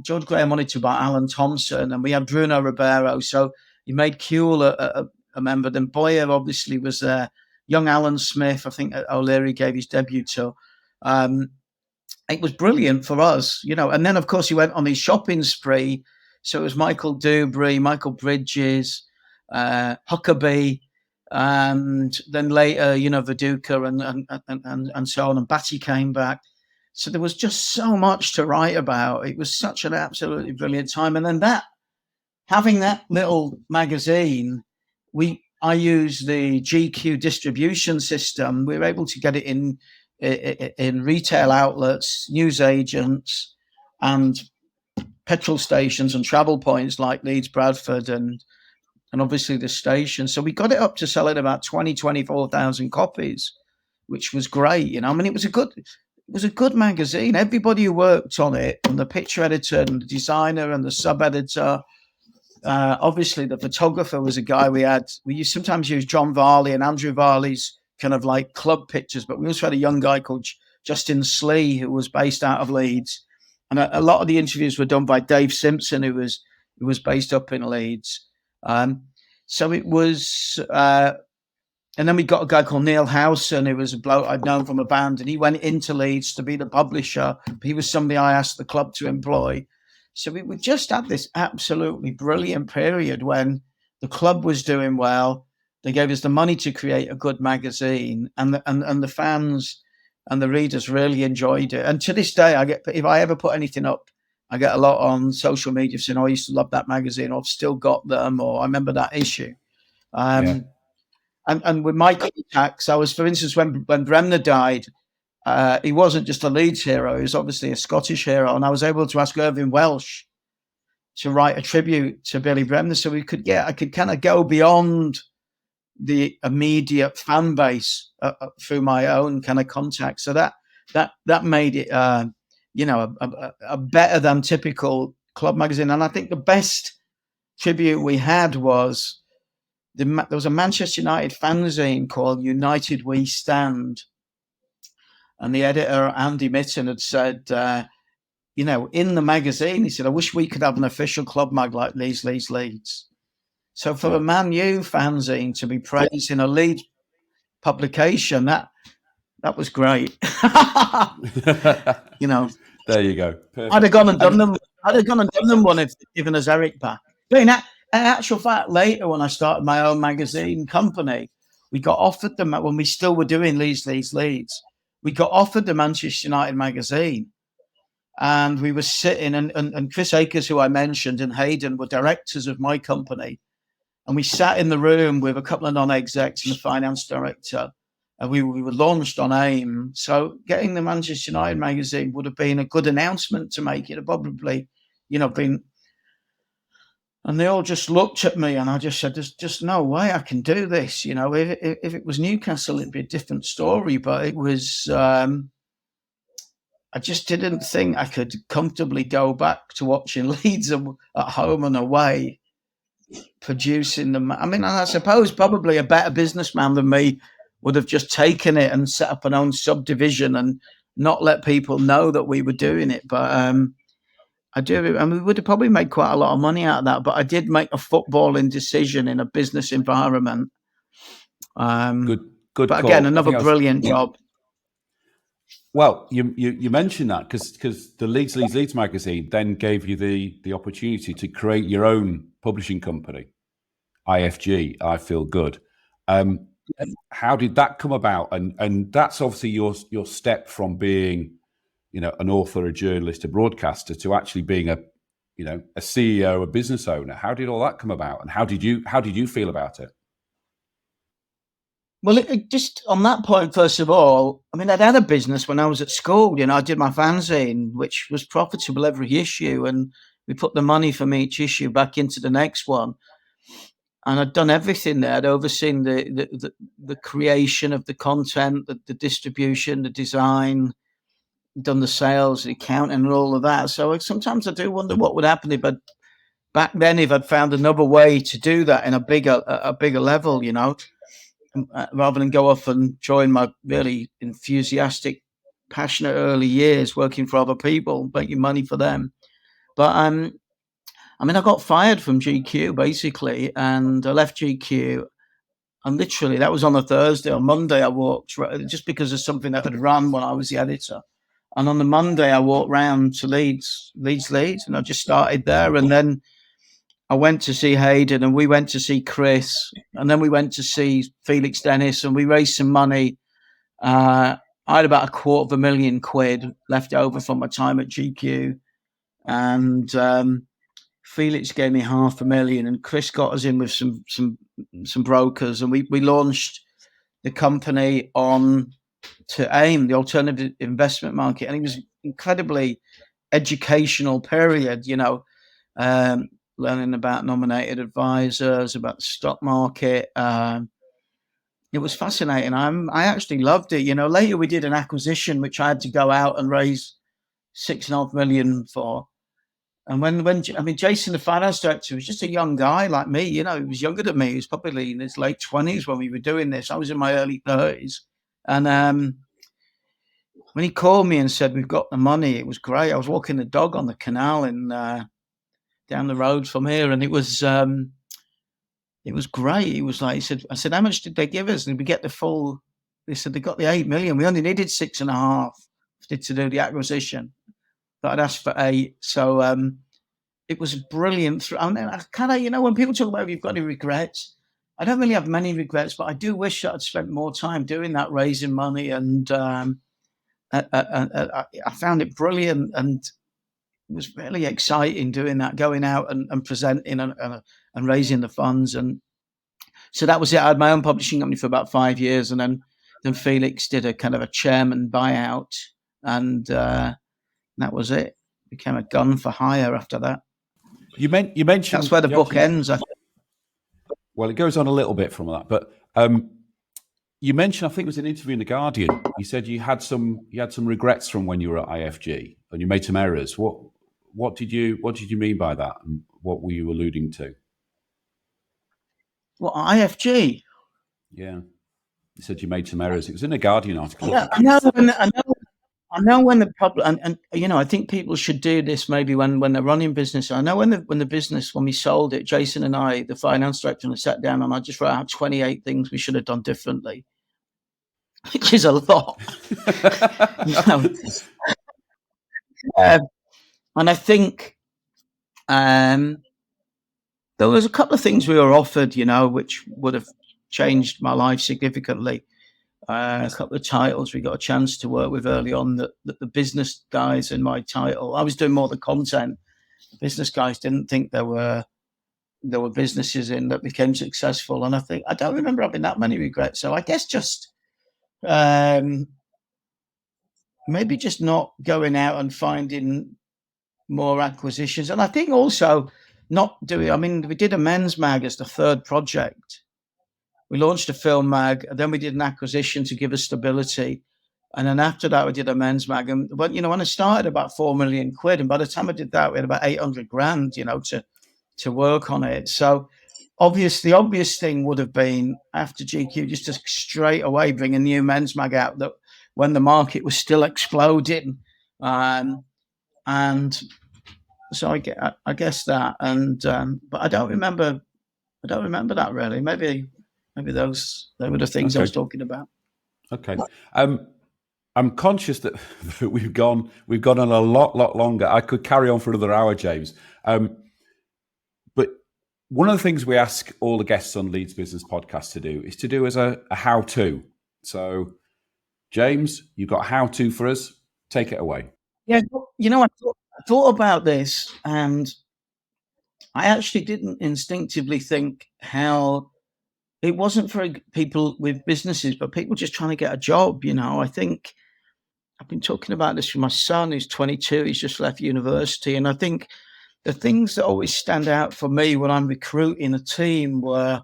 George Graham wanted to buy Alan Thompson. And we had Bruno Ribeiro. So he made Kewell a member. Then Boyer obviously was there. Young Alan Smith, I think O'Leary gave his debut to. It was brilliant for us, you know. And then, of course, he went on his shopping spree. So it was Michael Dubry, Michael Bridges, Huckabee, and then later, you know, Viduka and so on. And Batty came back. So there was just so much to write about. It was such an absolutely brilliant time. And then having that little magazine, I use the GQ distribution system. We were able to get it in retail outlets, news agents, and petrol stations and travel points like Leeds, Bradford, and obviously the station. So we got it up to sell at about 24,000 copies, which was great. You know, I mean, it was a good magazine. Everybody who worked on it, and the picture editor and the designer and the sub editor. Obviously, the photographer was a guy we sometimes use John Varley and Andrew Varley's kind of like club pictures, but we also had a young guy called Justin Slee who was based out of Leeds. And a lot of the interviews were done by Dave Simpson, who was based up in Leeds. So it was, and then we got a guy called Neil Howson, who was a bloke I'd known from a band, and he went into Leeds to be the publisher. He was somebody I asked the club to employ. So we just had this absolutely brilliant period when the club was doing well. They gave us the money to create a good magazine, and the fans and the readers really enjoyed it. And to this day, if I ever put anything up, I get a lot on social media saying, "Oh, I used to love that magazine," or "I've still got them," or "I remember that issue." And with my contacts, I was, for instance, when Bremner died, he wasn't just a Leeds hero; he was obviously a Scottish hero, and I was able to ask Irving Welsh to write a tribute to Billy Bremner, so I could kind of go beyond the immediate fan base through my own kind of contacts. So that made it, a better than typical club magazine. And I think the best tribute we had was there was a Manchester United fanzine called United We Stand, and the editor Andy Mitten had said, in the magazine, he said, "I wish we could have an official club mag like Leeds Leeds." So for a Man U fanzine to be praised in a Leeds publication, that was great. There you go. Perfect. I'd have gone and done them one if given us Eric back. But in actual fact, later when I started my own magazine company, we got offered them when we still were doing Leeds Leeds. We got offered the Manchester United magazine. And we were sitting, and Chris Akers, who I mentioned, and Hayden were directors of my company. And we sat in the room with a couple of non-execs and the finance director, and we were launched on AIM. So getting the Manchester United magazine would have been a good announcement to make. It had probably, been. And they all just looked at me, and I just said, "There's just no way I can do this." If it was Newcastle, it'd be a different story. But it was. I just didn't think I could comfortably go back to watching Leeds at home and away, producing them. I mean, I suppose probably a better businessman than me would have just taken it and set up an own subdivision and not let people know that we were doing it. But we would have probably made quite a lot of money out of that. But I did make a footballing decision in a business environment. Good but call. Again, another brilliant job. Well, you mentioned that because the Leeds magazine then gave you the opportunity to create your own publishing company, IFG. I Feel Good. How did that come about? And that's obviously your step from being, an author, a journalist, a broadcaster to actually being a CEO, a business owner. How did all that come about? And how did you feel about it? Well, it just on that point, first of all, I mean, I'd had a business when I was at school. I did my fanzine, which was profitable every issue, and we put the money from each issue back into the next one. And I'd done everything there. I'd overseen the creation of the content, the distribution, the design, done the sales, the accounting, and all of that. So sometimes I do wonder what would happen if back then if I'd found another way to do that in a bigger level, rather than go off and join my really enthusiastic, passionate early years working for other people, making money for them. But I got fired from GQ basically, and I left GQ. And literally, that was on a Thursday. On Monday, I walked just because of something that had run when I was the editor. And on the Monday, I walked round to Leeds Leeds, and I just started there. And then I went to see Hayden, and we went to see Chris, and then we went to see Felix Dennis, and we raised some money. I had about £250,000 left over from my time at GQ, and Felix gave me £500,000, and Chris got us in with some brokers, and we launched the company on to AIM, the alternative investment market, and it was incredibly educational period, learning about nominated advisors, about the stock market. It was fascinating. I actually loved it. Later we did an acquisition which I had to go out and raise $6.5 million for. And when Jason, the finance director, was just a young guy like me. He was younger than me. He was probably in his late 20s when we were doing this. I was in my early 30s. And when he called me and said, "We've got the money," it was great. I was walking the dog on the canal down the road from here, and it was great. He was like, I said, "How much did they give us? Did we get the full?" They said they got the 8 million. We only needed 6.5 to do the acquisition, but I'd asked for 8. So it was brilliant. I kind of, when people talk about if you've got any regrets, I don't really have many regrets, but I do wish that I'd spent more time doing that, raising money, and I found it brilliant, and it was really exciting doing that, going out and presenting and raising the funds. And so that was it. I had my own publishing company for about 5 years, and then Felix did a kind of a chairman buyout, and that was it. Became a gun for hire after that. You mentioned that's where the book ends. Well, it goes on a little bit from that, but you mentioned, I think it was an interview in The Guardian, you said you had some regrets from when you were at IFG and you made some errors. What did you mean by that, and what were you alluding to? Well, IFG? Yeah. You said you made some errors. It was in a Guardian article. Yeah, I know when the public, and I think people should do this maybe when they're running business. I know when we sold it, Jason and I, the finance director, and I sat down and I just wrote out 28 things we should have done differently, which is a lot. And I think there was a couple of things we were offered, which would have changed my life significantly. A couple of titles we got a chance to work with early on that the business guys in my title, I was doing more of the content. The business guys didn't think there were businesses in that became successful. And I don't remember having that many regrets. So I guess just maybe just not going out and finding more acquisitions. And I think also not doing, we did a men's mag as the third project. We launched a film mag, and then we did an acquisition to give us stability. And then after that, we did a men's mag. And when I started, about £4 million, and by the time I did that, we had about 800 grand, to work on it. So the obvious thing would have been after GQ, just to straight away bring a new men's mag out that when the market was still exploding. And so I guess that, and but I don't remember that really. Maybe they were the things I was talking about. Okay. I'm conscious that we've gone on a lot longer. I could carry on for another hour, James. But one of the things we ask all the guests on Leeds Business Podcast to do is to do as a how-to. So, James, you've got a how-to for us. Take it away. Yeah, I thought about this, and I actually didn't instinctively think how it wasn't for people with businesses, but people just trying to get a job. I think I've been talking about this with my son, who's 22. He's just left university. And I think the things that always stand out for me when I'm recruiting a team were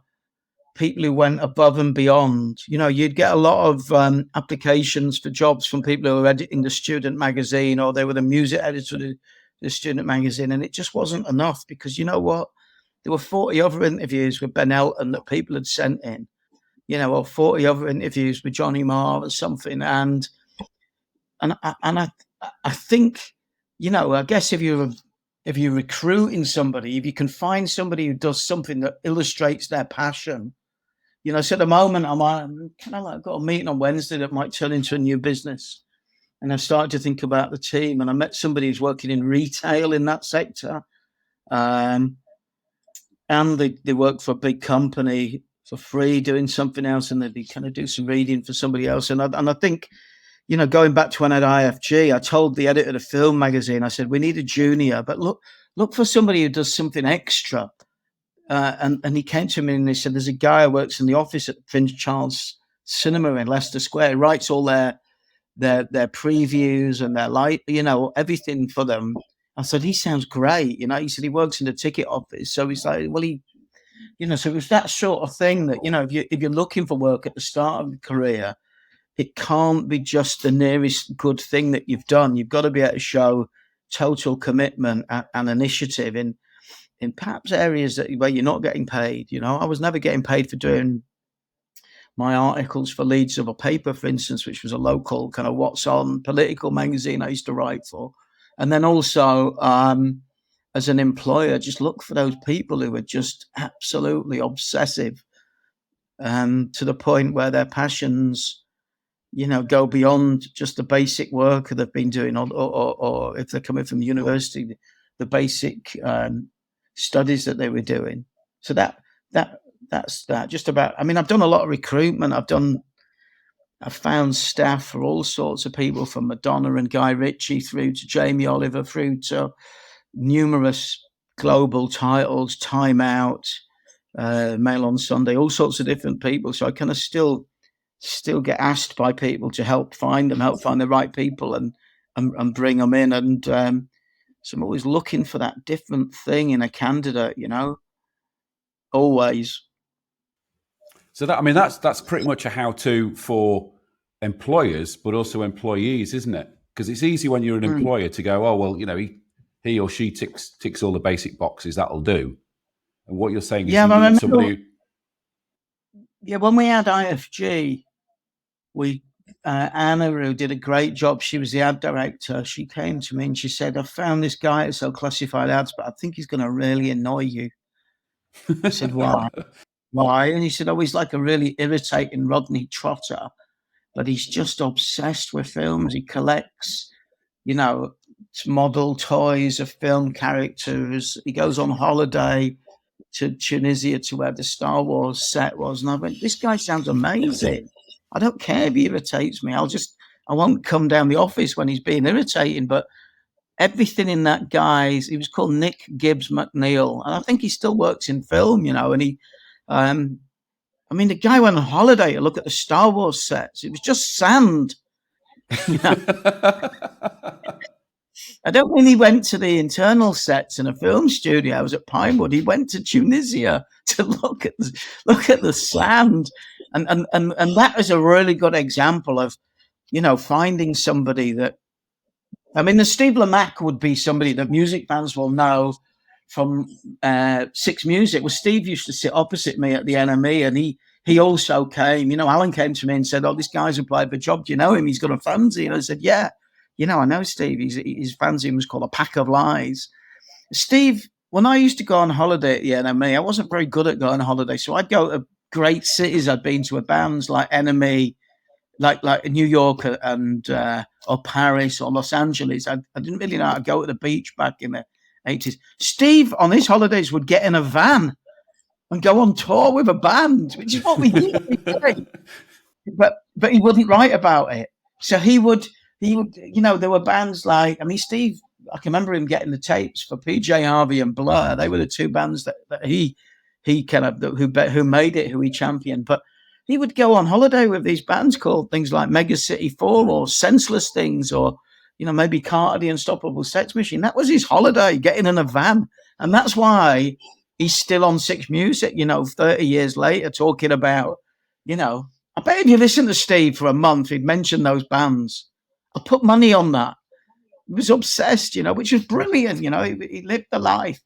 people who went above and beyond. You'd get a lot of applications for jobs from people who were editing the student magazine, or they were the music editor of the student magazine, and it just wasn't enough, because you know what? There were 40 other interviews with Ben Elton that people had sent in, or 40 other interviews with Johnny Marr or something, and I think, I guess if you're recruiting somebody, if you can find somebody who does something that illustrates their passion, so at the moment I've got a meeting on Wednesday that might turn into a new business, and I've started to think about the team, and I met somebody who's working in retail in that sector, and they work for a big company for free doing something else, and they kind of do some reading for somebody else, and I think, going back to when I had IFG, I told the editor of the film magazine, I said, we need a junior, but look for somebody who does something extra. And he came to me and he said, there's a guy who works in the office at Prince Charles Cinema in Leicester Square. He writes all their previews and their everything for them. I said, he sounds great. He said he works in the ticket office. So he's like, well, so it was that sort of thing that, if you're looking for work at the start of your career, it can't be just the nearest good thing that you've done. You've got to be able to show total commitment and initiative in perhaps areas where you're not getting paid. I was never getting paid for doing my articles for Leeds of a paper, for instance, which was a local kind of what's on political magazine I used to write for. And then also, as an employer, just look for those people who are just absolutely obsessive, to the point where their passions, go beyond just the basic work that they've been doing, or if they're coming from the the basic studies that they were doing. So that's that. Just about. I mean, I've done a lot of recruitment. I've found staff for all sorts of people, from Madonna and Guy Ritchie through to Jamie Oliver, through to numerous global titles, Time Out, Mail on Sunday, all sorts of different people. So I kind of still get asked by people to help find the right people and bring them in. And so I'm always looking for that different thing in a candidate, always. So that's pretty much a how-to for employers, but also employees, isn't it? Because it's easy when you're an employer to go, oh, well, he or she ticks all the basic boxes, that'll do. And what you're saying is you need somebody when we had IFG, Anna, who did a great job, she was the ad director, she came to me and she said, I found this guy who sells classified ads, but I think he's going to really annoy you. I said, why? Why? And he said, oh, he's like a really irritating Rodney Trotter, but he's just obsessed with films. He collects, model toys of film characters. He goes on holiday to Tunisia, to where the Star Wars set was. And I went, this guy sounds amazing. I don't care if he irritates me. I won't come down the office when he's being irritating, but everything in that guy's, he was called Nick Gibbs McNeil, and I think he still works in film, and he, the guy went on holiday to look at the Star Wars sets. It was just sand. I don't mean he went to the internal sets in a film studio. I was at Pinewood. He went to Tunisia to look at the sand, and that is a really good example of, finding somebody that. I mean, the Steve Lamacq would be somebody that music fans will know from Six Music. Well, Steve used to sit opposite me at the NME, and he also came. Alan came to me and said, "Oh, this guy's applied for a job. Do you know him? He's got a fanzine." I said, "Yeah, I know Steve. His fanzine was called A Pack of Lies." Steve, when I used to go on holiday at the NME, I wasn't very good at going on holiday, so I'd go to great cities I'd been to with bands like NME, like New York and or Paris or Los Angeles. I didn't really know how to go to the beach back in the 80s. Steve, on his holidays, would get in a van and go on tour with a band, which is what we did. But he wouldn't write about it. So he would, there were bands like, Steve, I can remember him getting the tapes for PJ Harvey and Blur. They were the two bands that he kind of, who made it, who he championed. But he would go on holiday with these bands called things like Mega City 4 or Senseless Things, or, maybe Carter the Unstoppable Sex Machine. That was his holiday, getting in a van. And that's why he's still on Six Music, 30 years later, talking about, I bet if you listen to Steve for a month, he'd mention those bands. I put money on that. He was obsessed, which was brilliant. He lived the life,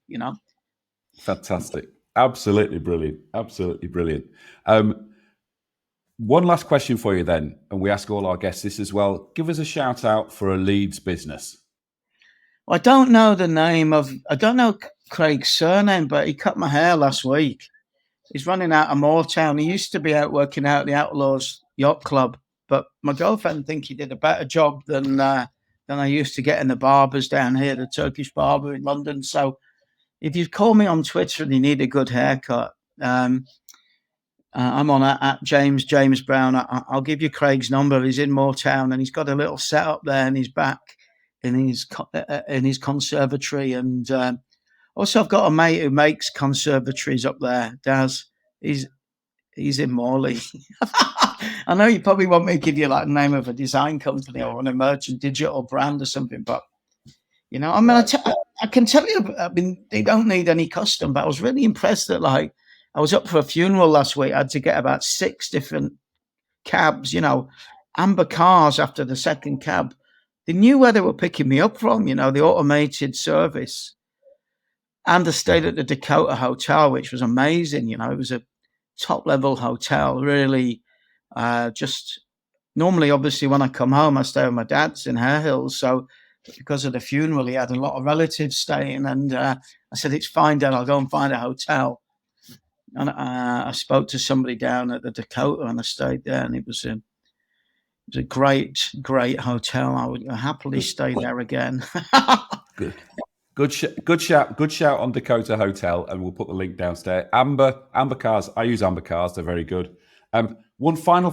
Fantastic. Absolutely brilliant. Absolutely brilliant. One last question for you then, and we ask all our guests this as well. Give us a shout out for a Leeds business. I don't know I don't know Craig's surname, but he cut my hair last week. He's running out of Moortown. He used to be out working out at the Outlaws Yacht Club, but my girlfriend thinks he did a better job than I used to get in the barbers down here, the Turkish barber in London. So if you call me on Twitter and you need a good haircut, I'm on at James Brown. I'll give you Craig's number. He's in Moortown and he's got a little setup there in his back in his conservatory. And also I've got a mate who makes conservatories up there, Daz. He's in Morley. I know you probably want me to give you like the name of a design company or an emergent digital brand or something, but I can tell you, they don't need any custom, but I was really impressed that I was up for a funeral last week. I had to get about 6 different cabs, amber cars after the second cab. They knew where they were picking me up from, the automated service. And I stayed at the Dakota Hotel, which was amazing. It was a top level hotel, really. Just normally, obviously, when I come home, I stay with my dad's in Hare Hills. So because of the funeral, he had a lot of relatives staying. And I said, it's fine, Dad, I'll go and find a hotel. And I spoke to somebody down at the Dakota and I stayed there. And it was a great, great hotel. I would happily stay there again. Good shout on Dakota Hotel, and we'll put the link downstairs. Amber cars. I use amber cars. They're very good. One final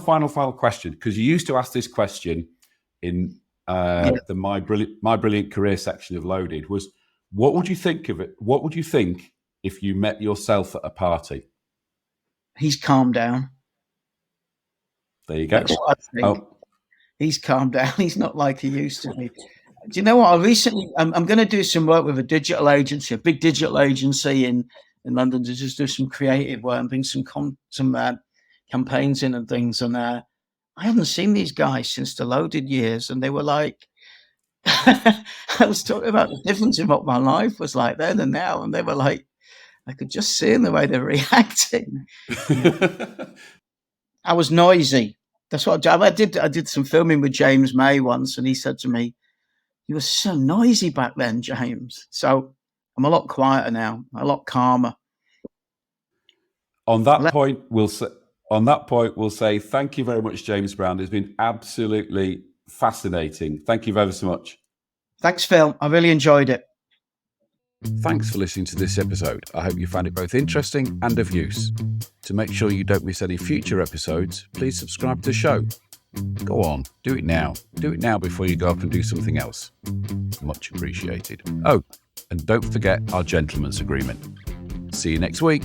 question, because you used to ask this question in the My Brilliant Career section of Loaded, was what would you think of it? What would you think if you met yourself at a party? He's calmed down. There you go. That's what I think. He's calmed down. He's not like he used to be. Do you know what? I'm going to do some work with a digital agency, a big digital agency in London, to just do some creative work and bring some campaigns in and things. And I haven't seen these guys since the Loaded years. And they were like, I was talking about the difference in what my life was like then and now. And they were like, I could just see in the way they're reacting. I was noisy. That's what I did. I did some filming with James May once, and he said to me, "You were so noisy back then, James." So I'm a lot quieter now, a lot calmer. On that point, we'll say thank you very much, James Brown. It's been absolutely fascinating. Thank you very so much. Thanks, Phil. I really enjoyed it. Thanks for listening to this episode. I hope you found it both interesting and of use. To make sure you don't miss any future episodes, please subscribe to the show. Go on, do it now. Do it now before you go up and do something else. Much appreciated. Oh, and don't forget our gentleman's agreement. See you next week.